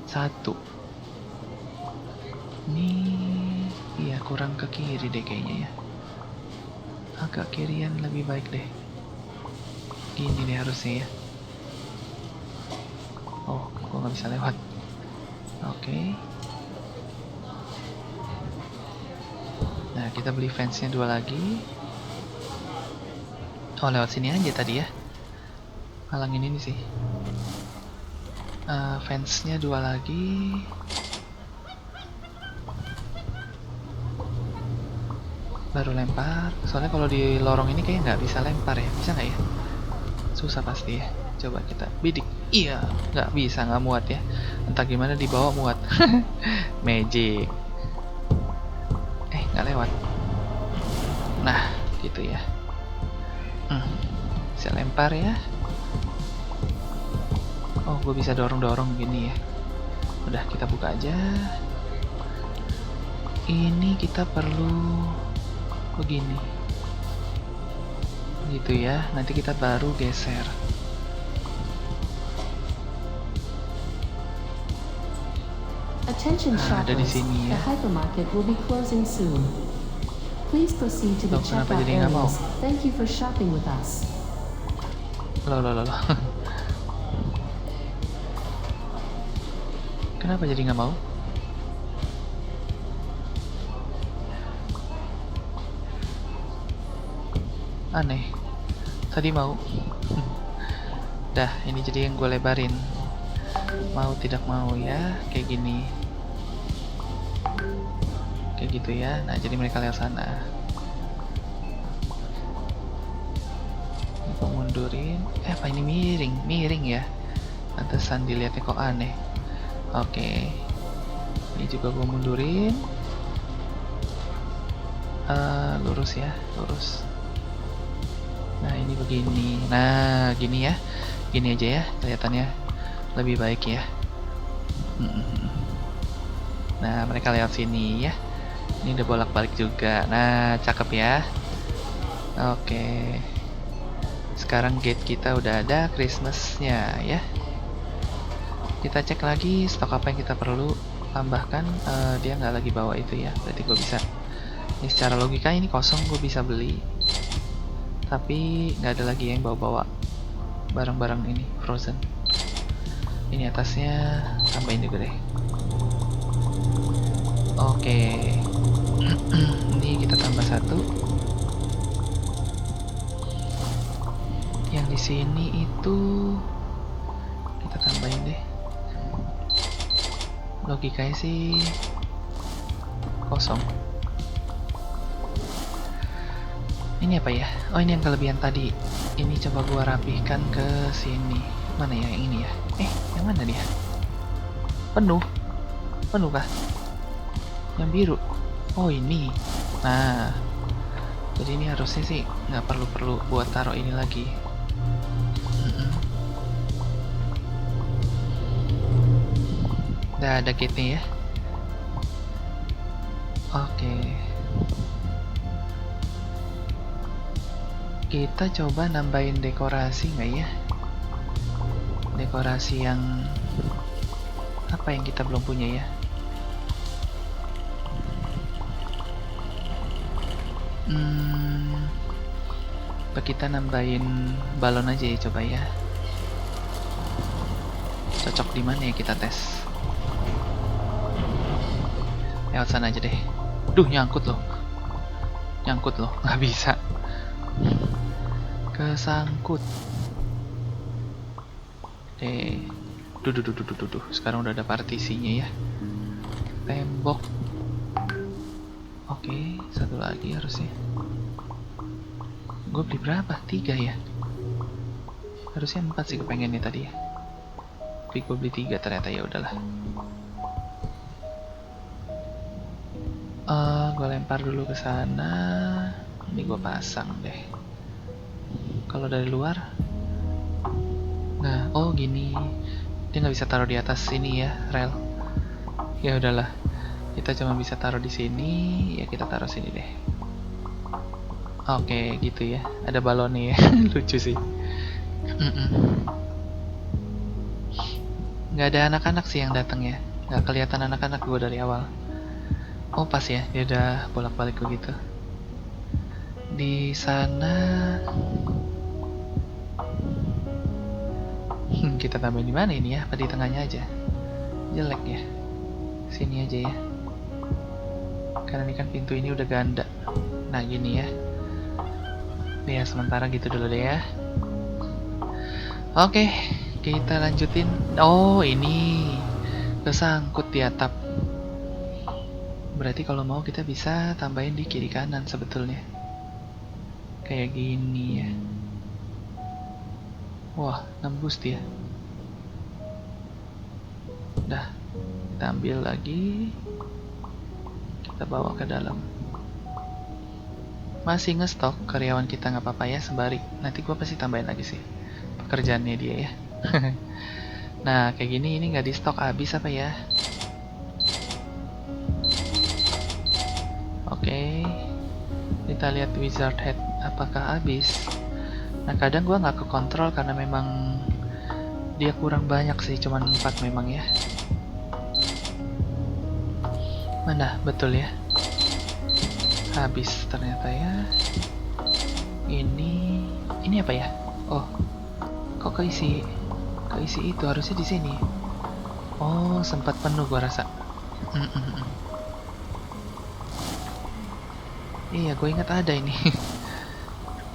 Satu. Ini iya kurang ke kiri deh kayaknya ya. Agak kirian lebih baik deh. Gini deh harusnya ya. Oh, gua nggak bisa lewat. Oke. Nah, kita beli fence-nya dua lagi. Oh, lewat sini aja tadi ya. Halangin ini sih. Fence-nya dua lagi. Baru lempar. Soalnya kalau di lorong ini kayak nggak bisa lempar ya. Bisa nggak ya? Susah pasti ya. Coba kita bidik. Iya, nggak bisa, nggak muat ya. Entah gimana di bawah muat. Magic. Nggak lewat. Nah, gitu ya. Bisa lempar ya. Oh, gue bisa dorong-dorong gini ya. Udah, kita buka aja. Ini kita perlu begini. Gitu ya. Nanti kita baru geser.
Attention
Ada di
shoppers,
sini ya.
the hypermarket will be closing soon. Please proceed to the
Kenapa
checkout
jadi nggak mau?
areas. Thank you for shopping with us.
Loh. Kenapa jadi nggak mau? Aneh. Tadi mau. Dah, ini jadi yang gue lebarin. Mau tidak mau ya, kayak gini. Kayak gitu ya. Nah, jadi mereka lewat sana. Gue mundurin. Apa ini miring ya? Pantesan dilihatnya kok aneh. Oke. Ini juga gue mundurin. Lurus ya, lurus. Nah, ini begini. Nah, gini ya. Gini aja ya, kelihatannya lebih baik ya. Nah, mereka lewat sini ya. Ini udah bolak-balik juga. Nah, cakep ya. Oke. Sekarang gate kita udah ada Christmasnya ya. Kita cek lagi stok apa yang kita perlu tambahkan. Dia nggak lagi bawa itu ya. Berarti gue bisa. Ini secara logika ini kosong, gue bisa beli. Tapi nggak ada lagi yang bawa-bawa barang-barang ini frozen. Ini atasnya tambahin juga deh. Oke. Ini kita tambah satu. Yang di sini itu kita tambahin deh. Logikanya sih kosong. Ini apa ya? Oh, ini yang kelebihan tadi. Ini coba gua rapihkan ke sini. Mana ya yang ini ya? Yang mana dia? Penuh kah? Yang biru. Oh, ini. Nah, jadi ini harusnya sih nggak perlu buat taruh ini lagi. Mm-mm. Udah ada gate-nya ya. Oke. Kita coba nambahin dekorasi nggak ya? Dekorasi yang apa yang kita belum punya ya? Apa kita nambahin balon aja ya, coba ya. Cocok di mana ya kita tes? Lewat sana aja deh. Duh, nyangkut loh. Nggak bisa. Kesangkut. Duh. Sekarang udah ada partisinya ya. Tembok. Oke, satu lagi harusnya. Gue beli berapa? 3 ya? Harusnya 4 sih kepengennya tadi ya. Tapi gue beli 3 ternyata, ya udahlah. Gue lempar dulu ke sana. Ini gue pasang deh. Kalau dari luar, nah, oh gini, dia nggak bisa taruh di atas sini ya, rel. Ya udahlah, kita cuma bisa taruh di sini. Ya kita taruh sini deh. Oke, gitu ya. Ada balonnya ya. Lucu sih. Nggak ada anak-anak sih yang datang ya. Nggak kelihatan anak-anak gue dari awal. Oh pas ya, dia udah bolak-balik begitu. Di sana kita tambahin di mana ini ya? Apa di tengahnya aja? Jelek ya. Sini aja ya. Karena ini kan pintu ini udah ganda. Nah gini ya. Ya sementara gitu dulu deh ya. Oke, kita lanjutin. Oh ini kesangkut di atap. Berarti kalau mau kita bisa tambahin di kiri kanan sebetulnya. Kayak gini ya. Wah, nembus dia. Udah, kita ambil lagi. Kita bawa ke dalam. Masih ngestok karyawan kita, nggak apa-apa ya, sembari. Nanti gua pasti tambahin lagi sih pekerjaannya dia ya. Nah, kayak gini ini nggak di stok, habis apa ya? Oke, kita lihat wizard head apakah habis. Nah kadang gua nggak ke kontrol karena memang dia kurang banyak sih, cuman 4 memang ya. Mana betul ya, habis ternyata ya. Ini apa ya? Oh, kok keisi itu, harusnya di sini. Oh, sempat penuh gua rasa. Iya, gue ingat ada ini.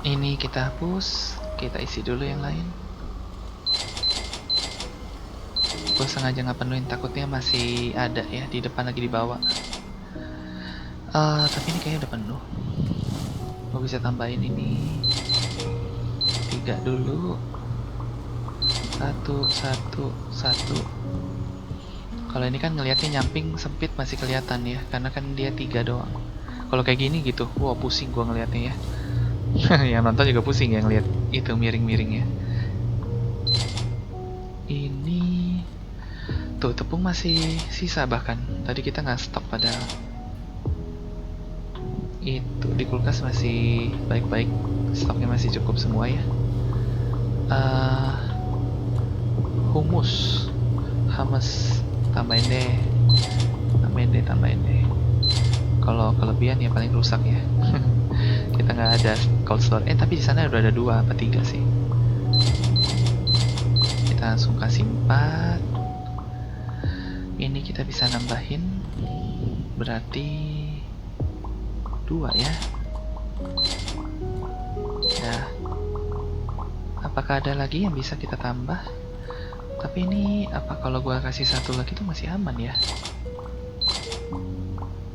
Ini kita hapus, kita isi dulu yang lain. Gue sengaja nggak penuhin, takutnya masih ada ya di depan lagi dibawa. Tapi ini kayaknya udah penuh. Gue bisa tambahin ini 3 dulu. Satu. Kalau ini kan ngelihatnya nyamping sempit masih kelihatan ya, karena kan dia 3 doang. Kalau kayak gini gitu, wah pusing gua ngelihatnya ya. Yang nonton juga pusing ya ngelihat itu miring-miringnya. Ini tuh tepung masih sisa, bahkan tadi kita nggak stok padahal. Itu di kulkas masih baik-baik, stoknya masih cukup semua ya. Hummus tambahin deh. Kalau kelebihan ya paling rusak ya. Kita nggak ada cold store. Tapi di sana udah ada 2 apa 3 sih. Kita langsung kasih 4. Ini kita bisa nambahin, berarti 2 ya. Nah, apakah ada lagi yang bisa kita tambah? Tapi ini apa kalau gua kasih 1 lagi tuh masih aman ya?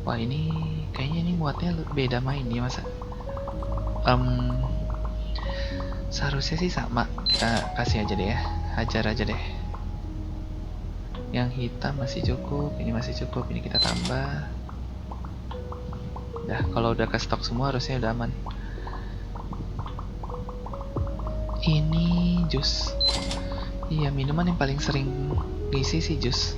Wah ini kayaknya ini muatnya beda main ya, masa? Seharusnya sih sama. Kita kasih aja deh ya, hajar aja deh. Yang hitam masih cukup, ini masih cukup, ini kita tambah. Nah, kalau udah ke stok semua harusnya udah aman. Ini jus. Iya, minuman yang paling sering ngisi sih jus.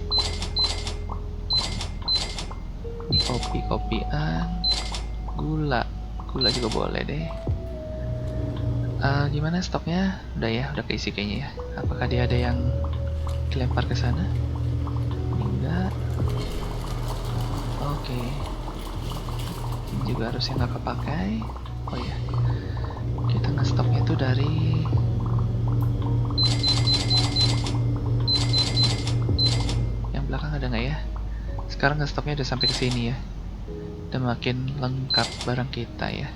Ini kopi-kopian. Gula juga boleh deh. Gimana stoknya? Udah ya, udah keisi kayaknya ya. Apakah dia ada yang dilempar ke sana? Enggak. Oke. Ini juga harusnya nggak kepakai. Oh ya, kita ngestoknya itu dari yang belakang ada nggak ya? Sekarang ngestoknya udah sampai ke sini ya. Udah makin lengkap barang kita ya.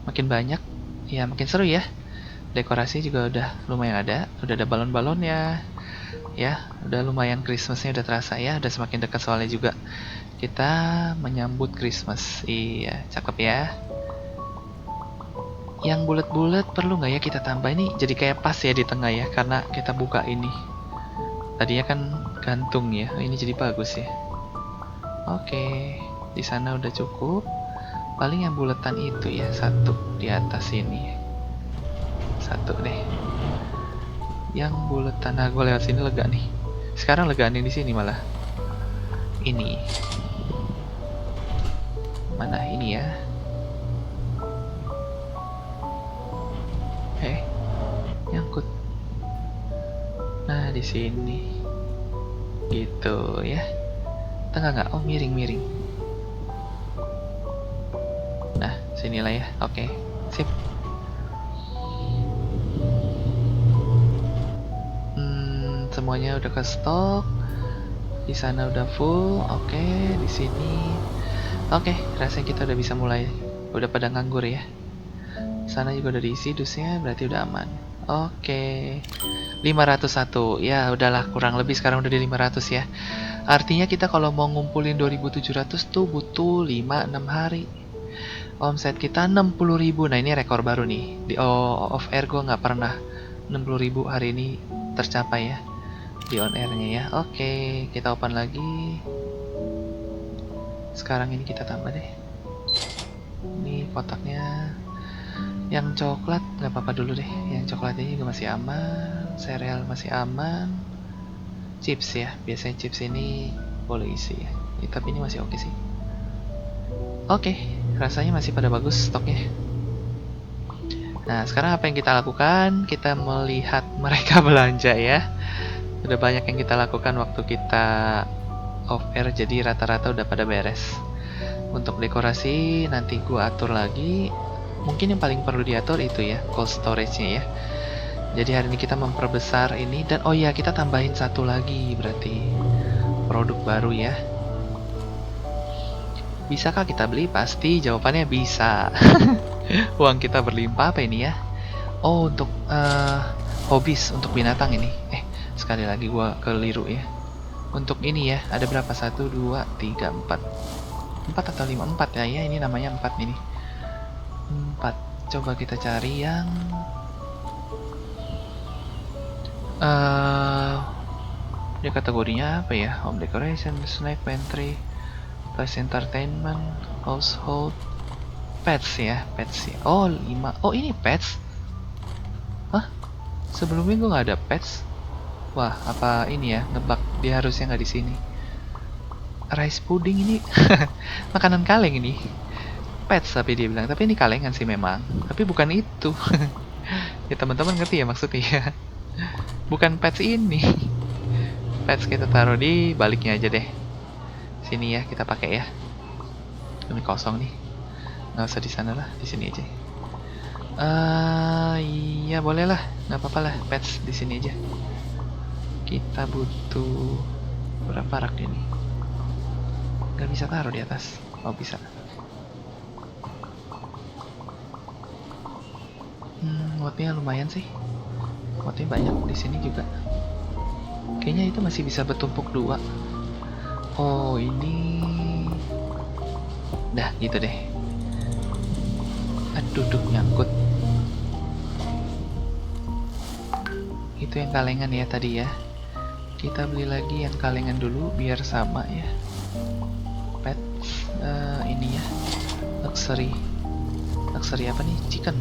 Makin banyak, ya makin seru ya. Dekorasi juga udah lumayan ada. Udah ada balon-balonnya. Ya, udah lumayan Christmasnya udah terasa ya. Udah semakin dekat soalnya juga kita menyambut Christmas. Iya, cakep ya. Yang bulat-bulat perlu nggak ya kita tambah? Ini jadi kayak pas ya di tengah ya, karena kita buka ini. Tadinya kan gantung ya, ini jadi bagus ya. Oke, di sana udah cukup. Paling yang buletan itu ya, satu di atas ini. Satu deh. Yang buletan, nah gue lewat sini lega nih. Sekarang legaan yang di sini malah. Ini. Mana ini ya? Nyangkut. Nah, di sini. Gitu ya. Tengah nggak? Oh, miring-miring. Nah, sinilah ya. Oke. Sip. Semuanya udah ke stok. Di sana udah full. Oke, di sini. Oke, rasanya kita udah bisa mulai. Udah pada nganggur ya. Sana juga udah diisi dusnya, berarti udah aman. Oke. 501. Ya, udahlah kurang lebih sekarang udah di 500 ya. Artinya kita kalau mau ngumpulin 2700 tuh butuh 5-6 hari. Omset kita 60.000. Nah, ini rekor baru nih. Di off air gue nggak pernah 60.000 hari ini tercapai ya. Di on airnya ya. Oke, kita open lagi. Sekarang ini kita tambah deh. Ini kotaknya. Yang coklat nggak apa-apa dulu deh. Yang coklat ini juga masih aman. Sereal masih aman. Chips ya. Biasanya chips ini boleh isi ya. Tapi ini masih oke sih. Oke, rasanya masih pada bagus stoknya. Nah, sekarang apa yang kita lakukan? Kita melihat mereka belanja ya. Udah banyak yang kita lakukan waktu kita off air, jadi rata-rata udah pada beres. Untuk dekorasi nanti gua atur lagi. Mungkin yang paling perlu diatur itu ya, cold storage-nya ya. Jadi hari ini kita memperbesar ini, dan oh ya, kita tambahin satu lagi berarti produk baru ya. Bisakah kita beli? Pasti jawabannya bisa. Uang kita berlimpah apa ini ya? Oh, untuk hobis, untuk binatang ini. Sekali lagi gua keliru ya. Untuk ini ya, ada berapa? 1, 2, 3, 4. 4 atau 5? 4 ya, ya ini namanya 4 ini. 4. Coba kita cari yang dia kategorinya apa ya? Home decoration, snack pantry, place entertainment, household, pets ya, pets ya. Oh, 5. Oh, ini pets. Hah? Sebelumnya gue nggak ada pets. Wah, apa ini ya? Nebak dia harusnya nggak di sini. Rice pudding ini makanan kaleng ini. Pets tapi dia bilang, tapi ini kalengan sih memang. Tapi bukan itu. Ya teman-teman ngerti ya maksudnya ya. Bukan pets ini. Pets kita taruh di baliknya aja deh. Sini ya kita pakai ya. Ini kosong nih. Nggak usah di sana lah, di sini aja. Iya boleh lah, nggak apa-apa lah. Pets di sini aja. Kita butuh berapa rak ini? Nggak bisa taruh di atas. Oh bisa. Wattnya lumayan sih. Wattnya banyak di sini juga. Kayaknya itu masih bisa bertumpuk 2. Oh ini. Dah gitu deh. Aduh, nyangkut. Itu yang kalengan ya tadi ya. Kita beli lagi yang kalengan dulu biar sama ya. Pets ini ya. luxury. Luxury apa nih? Chicken.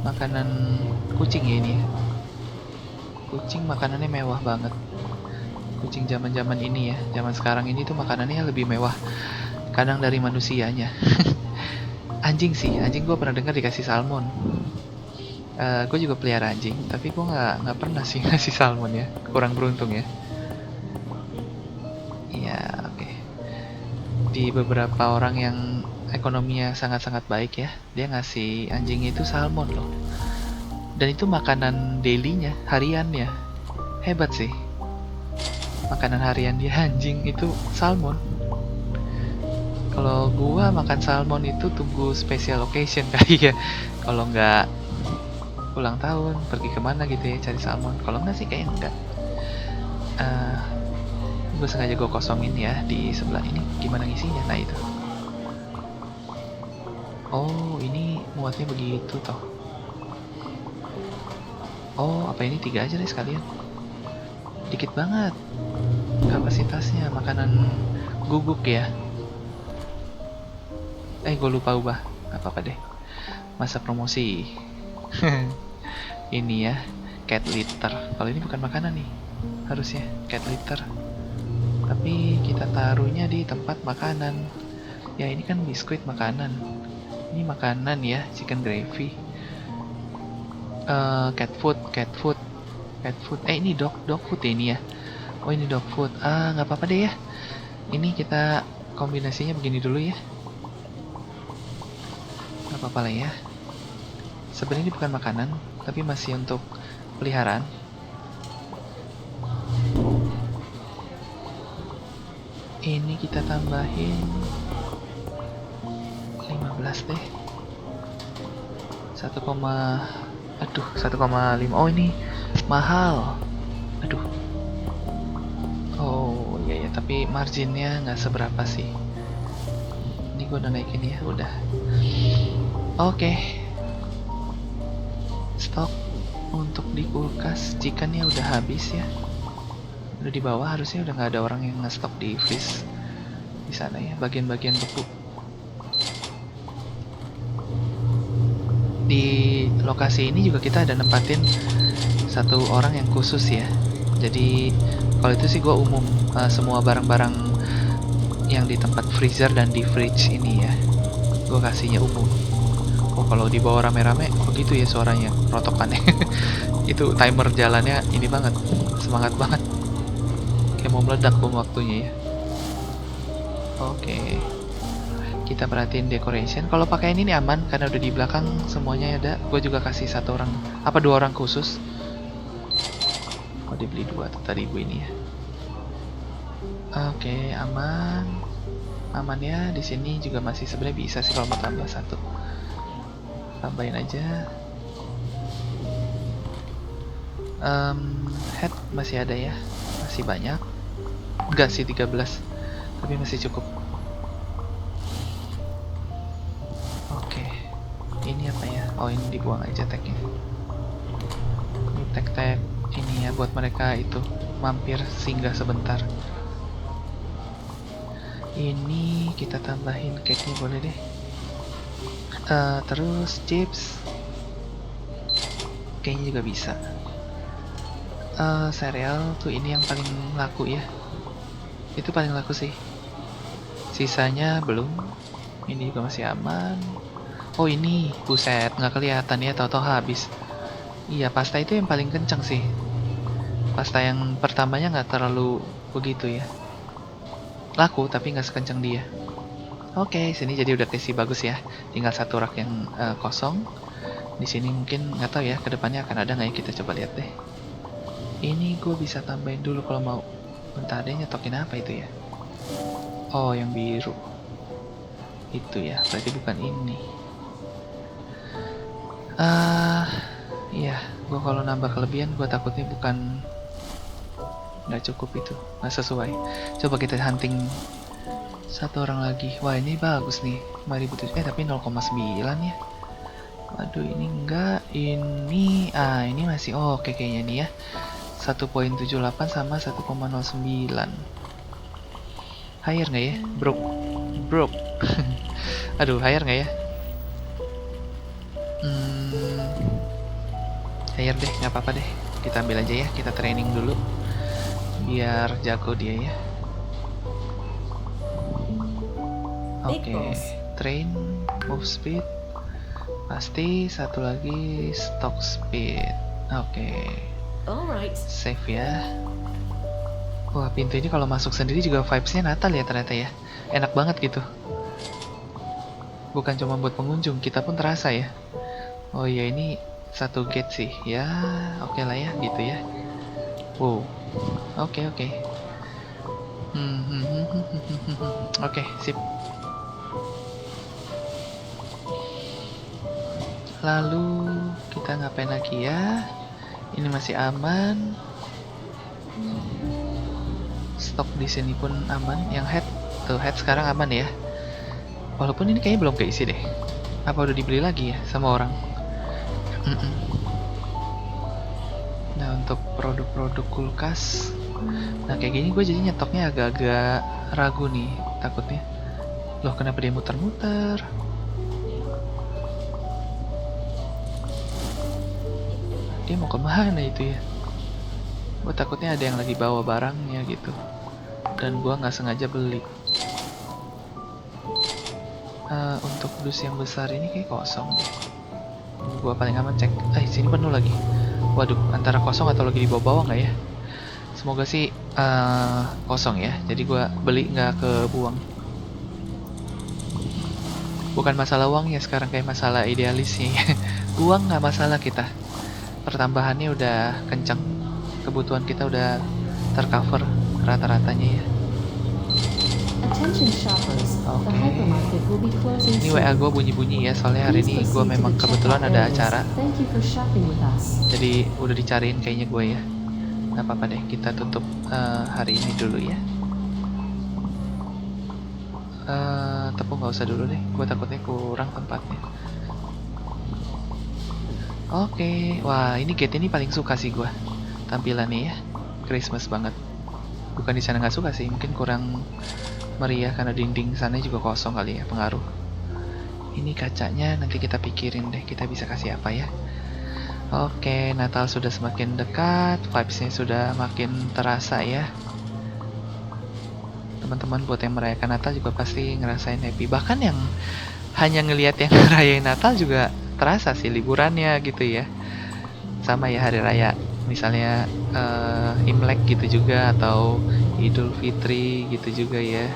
Makanan kucing ya ini ya. Kucing makanannya mewah banget. Kucing zaman-zaman ini ya, zaman sekarang ini tuh makanannya lebih mewah. Kadang dari manusianya. Anjing sih, anjing gue pernah dengar dikasih salmon. Gue juga pelihara anjing, tapi gue nggak pernah sih ngasih salmon ya. Kurang beruntung ya. Iya, oke. Di beberapa orang yang ekonominya sangat-sangat baik ya, dia ngasih anjingnya itu salmon loh. Dan itu makanan dailynya, hariannya. Hebat sih. Makanan harian dia anjing itu salmon. Kalau gua makan salmon itu tunggu special occasion kali ya. Kalau nggak ulang tahun, pergi kemana gitu ya cari salmon. Kalau nggak sih kayaknya enggak. Gue sengaja gue kosongin ya di sebelah ini. Gimana ngisinya? Nah itu. Oh ini muatnya begitu toh. Oh apa ini 3 aja deh sekalian. Dikit banget kapasitasnya. Makanan guguk ya. Gue lupa ubah. Gak apa-apa deh. Masa promosi. Ini ya, cat litter. Kalau ini bukan makanan nih, harusnya cat litter. Tapi kita taruhnya di tempat makanan. Ya ini kan biskuit makanan. Ini makanan ya, chicken gravy. Cat food. Ini dog food ya ini ya. Oh ini dog food. Nggak apa-apa deh ya. Ini kita kombinasinya begini dulu ya. Nggak apa-apa lah ya. Sebenarnya ini bukan makanan, tapi masih untuk peliharaan. Ini kita tambahin 15 deh. 1,5. Oh ini mahal. Aduh. Oh iya ya, tapi marginnya nggak seberapa sih. Ini gue udah naikin ya, udah. Oke. Stok untuk di kulkas chickennya udah habis ya. Udah di bawah, harusnya udah nggak ada orang yang nge-stok di freeze di sana ya, bagian-bagian beku. Di lokasi ini juga kita ada nempatin satu orang yang khusus ya. Jadi kalau itu sih gue umum, semua barang-barang yang di tempat freezer dan di fridge ini ya, gue kasihnya umum. Oh kalau di bawah rame-rame begitu ya suaranya, rotokannya. Itu timer jalannya ini banget, semangat banget, kayak mau meledak bom waktunya ya. Oke, kita perhatiin decoration. Kalau pakaian ini aman karena udah di belakang semuanya ada. Gue juga kasih 2 orang khusus. Oh dibeli 2 tuh tadi gue ini ya. Oke, aman ya. Di sini juga masih sebenarnya bisa sih kalau mau tambah 1. Tambahin aja. Head masih ada ya, masih banyak. Enggak sih 13, tapi masih cukup. Oke, ini apa ya? Oh ini dibuang aja tagnya. Ini tag ini ya buat mereka itu mampir singgah sebentar. Ini kita tambahin cake-nya boleh deh. Terus chips kayaknya juga bisa. Sereal tuh ini yang paling laku ya. Itu paling laku sih. Sisanya belum. Ini juga masih aman. Oh ini, buset, nggak kelihatan ya, tahu-tahu habis. Iya, pasta itu yang paling kenceng sih. Pasta yang pertamanya nggak terlalu begitu ya. Laku tapi nggak sekenceng dia. Oke, sini jadi udah terisi bagus ya. Tinggal 1 rak yang kosong. Di sini mungkin nggak tahu ya, kedepannya akan ada nggak ya, kita coba lihat deh. Ini gue bisa tambahin dulu kalau mau. Bentar deh, nyetokin apa itu ya? Oh, yang biru. Itu ya, berarti bukan ini. Iya, gue kalau nambah kelebihan gue takutnya bukan, nggak cukup itu, nggak sesuai. Coba kita hunting 1 orang lagi. Wah ini bagus nih, 5.007. Tapi 0,9 ya. Waduh ini enggak. Ini ini masih oke kayaknya nih ya. 1.78 sama 1,09. Higher nggak ya? Broke. Aduh, hire nggak ya? Hmm, hire deh, nggak apa-apa deh. Kita ambil aja ya, kita training dulu. Biar jago dia ya. Oke, train, move speed. Pasti satu lagi stock speed. Oke.
Alright.
Save ya. Wah, pintu ini kalau masuk sendiri juga vibes-nya Natal ya ternyata ya. Enak banget gitu. Bukan cuma buat pengunjung, kita pun terasa ya. Oh iya, ini satu gate sih. Ya, oke lah ya gitu ya. Wow. Oke. Oke, sip. Lalu kita ngapain lagi ya? Ini masih aman. Stok di sini pun aman. Yang head sekarang aman ya. Walaupun ini kayaknya belum keisi deh. Apa udah dibeli lagi ya sama orang? Nah, untuk produk-produk kulkas, nah kayak gini gue jadi nyetoknya agak-agak ragu nih, takutnya. Loh, kenapa dia muter-muter? Dia mau kemana itu ya? Gue takutnya ada yang lagi bawa barangnya gitu, dan gue nggak sengaja beli. Untuk dus yang besar ini kayak kosong deh. Gue paling aman cek. Sini penuh lagi. Waduh, antara kosong atau lagi dibawa-bawa nggak ya? Semoga sih kosong ya. Jadi gue beli nggak kebuang. Bukan masalah uangnya sekarang, kayak masalah idealisnya. Uang nggak masalah kita. Pertambahannya udah kencang. Kebutuhan kita udah tercover rata-ratanya ya.
Attention shoppers.
Oke.
The hypermarket will be closing
Ini
soon.
WA gue bunyi-bunyi ya, soalnya hari ini gue memang kebetulan ada acara.
Thank you for shopping with us.
Jadi udah dicariin kayaknya gue ya. Nggak apa-apa deh, kita tutup hari ini dulu ya. Tepung nggak usah dulu deh, gue takutnya kurang tempatnya. Oke, wah ini gate ini paling suka sih gue. Tampilannya ya, Christmas banget. Bukan di sana nggak suka sih, mungkin kurang meriah karena dinding sana juga kosong kali ya, pengaruh. Ini kacanya nanti kita pikirin deh, kita bisa kasih apa ya. Oke, Natal sudah semakin dekat, vibes-nya sudah makin terasa ya. Teman-teman buat yang merayakan Natal juga pasti ngerasain happy. Bahkan yang hanya ngelihat yang ngerayain Natal juga terasa sih liburannya gitu ya. Sama ya hari raya, misalnya Imlek gitu juga, atau Idul Fitri gitu juga ya.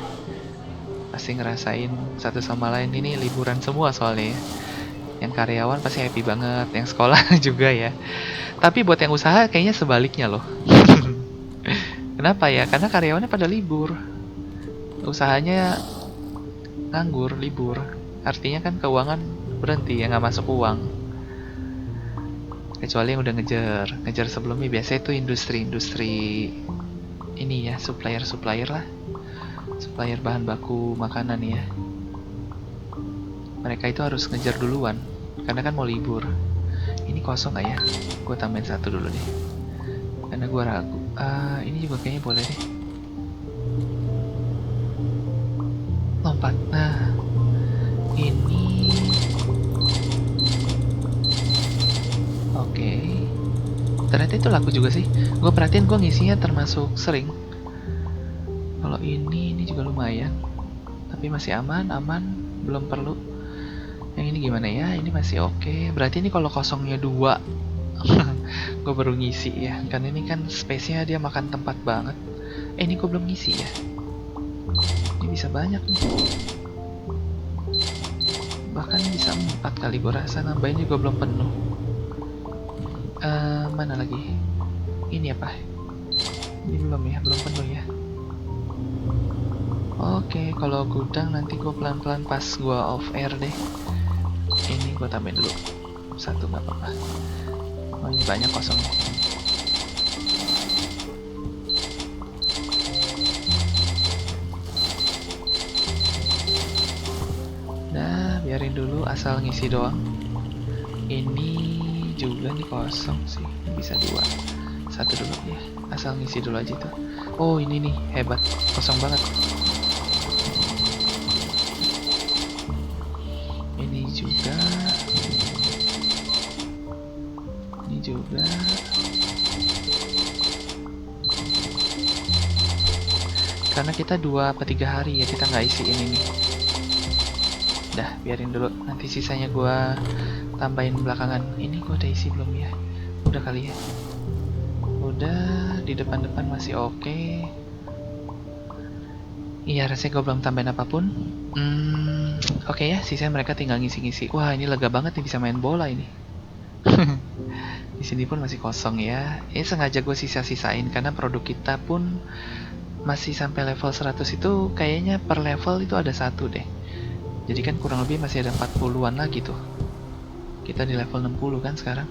Pasti ngerasain satu sama lain, ini liburan semua soalnya ya. Yang karyawan pasti happy banget, yang sekolah juga ya. Tapi buat yang usaha kayaknya sebaliknya loh. Kenapa ya? Karena karyawannya pada libur, usahanya nganggur, libur. Artinya kan keuangan berhenti ya, nggak masuk uang. Kecuali yang udah ngejar sebelumnya, biasanya itu industri ini ya, supplier lah, supplier bahan baku makanan ya. Mereka itu harus ngejar duluan karena kan mau libur. Ini kosong nggak ya? Gue tambahin satu dulu deh, karena gue ragu. Ini juga kayaknya boleh deh. Lompat. Nah, ini oke. Ternyata itu laku juga sih. Gue perhatiin gue ngisinya termasuk sering. Kalau ini juga lumayan, tapi masih aman, belum perlu. Yang ini gimana ya? Ini masih oke. Berarti ini kalau kosongnya 2 gue baru ngisi ya, karena ini kan space-nya dia makan tempat banget. Ini gue belum ngisi ya. Ini bisa banyak nih, bahkan bisa 4 kali gue rasa. Nambahin juga belum penuh. Mana lagi? Ini apa? Ini belum ya, belum penuh ya. Oke, kalau gudang nanti gue pelan-pelan pas gue off air deh. Ini gue tambahin dulu satu, nggak apa-apa. Oh, ini banyak kosongnya. Nah, biarin dulu, asal ngisi doang. Ini juga nih kosong sih, bisa 2. Satu dulu ya, asal ngisi dulu aja tuh. Oh, ini nih hebat, kosong banget. Karena kita 2 atau 3 hari ya kita nggak isi ini nih. Dah, biarin dulu. Nanti sisanya gua tambahin belakangan. Ini gua udah isi belum ya? Udah kali ya. Udah, di depan-depan masih oke. Iya, rasanya gue belum tambahin apapun. Oke ya, sisanya mereka tinggal ngisi-ngisi. Wah, ini lega banget nih bisa main bola ini. Di sini pun masih kosong ya. Ini sengaja gue sisa-sisain karena produk kita pun masih sampai level 100 itu kayaknya per level itu ada satu deh. Jadi kan kurang lebih masih ada 40-an lagi tuh. Kita di level 60 kan sekarang.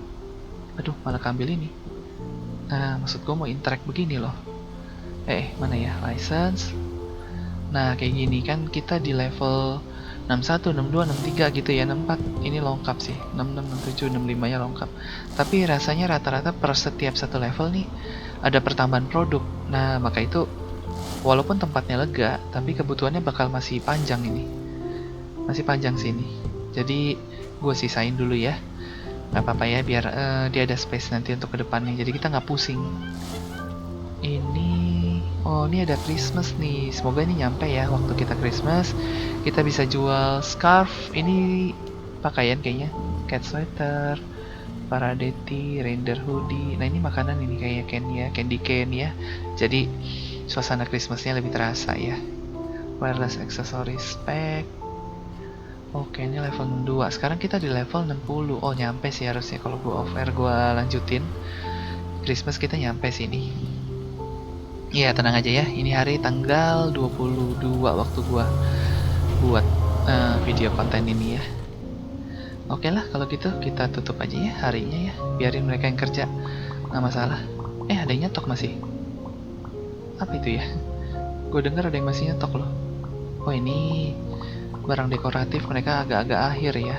Aduh, malah keambil ini. Nah, maksud gue mau interact begini loh. Mana ya? License. Nah, kayak gini kan kita di level 61, 62, 63 gitu ya. 64 ini lengkap sih. 66, 67, 65 nya lengkap. Tapi rasanya rata-rata per setiap satu level nih ada pertambahan produk. Nah, maka itu walaupun tempatnya lega, tapi kebutuhannya bakal masih panjang ini. Masih panjang sini. Jadi gue sisain dulu ya. Nggak apa-apa ya, biar dia ada space nanti untuk kedepannya. Jadi kita nggak pusing. Oh, ini ada Christmas nih. Semoga ini nyampe ya waktu kita Christmas. Kita bisa jual scarf. Ini pakaian kayaknya. Cat sweater, parade tee, reindeer hoodie. Nah, ini makanan ini kayak candy cane ya. Jadi suasana Christmasnya lebih terasa ya. Wireless accessories pack. Oke, ini level 2. Sekarang kita di level 60. Oh, nyampe sih harusnya kalau gua off air gua lanjutin. Christmas kita nyampe sini. Iya, tenang aja ya. Ini hari tanggal 22 waktu gua buat video konten ini ya. Oke lah, kalau gitu kita tutup aja ya harinya ya. Biarin mereka yang kerja. Nggak masalah. Ada yang nyetok masih. Apa itu ya? Gue dengar ada yang masih nyetok loh. Oh, ini barang dekoratif mereka agak-agak akhir ya.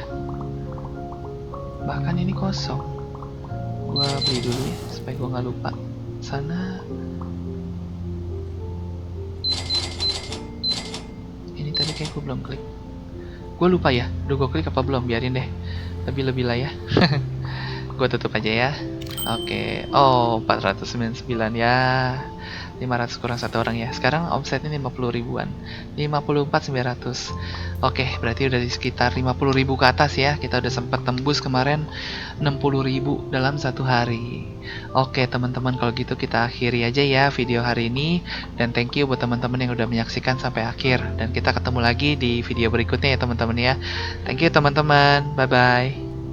Bahkan ini kosong. Gua beli dulu ya supaya gua nggak lupa. Sana. Ini tadi kayak gua belum klik. Gua lupa ya. Udah gua klik apa belum? Biarin deh. Lebih-lebih lah ya. Gua tutup aja ya. Oke. Oh, 499 ya. 500 kurang satu orang ya. Sekarang omsetnya 50 ribuan. 54.900. Oke, berarti udah di sekitar 50 ribu ke atas ya. Kita udah sempat tembus kemarin 60 ribu dalam satu hari. Oke, teman-teman, kalau gitu kita akhiri aja ya video hari ini. Dan thank you buat teman-teman yang udah menyaksikan sampai akhir. Dan kita ketemu lagi di video berikutnya ya teman-teman ya. Thank you teman-teman. Bye-bye.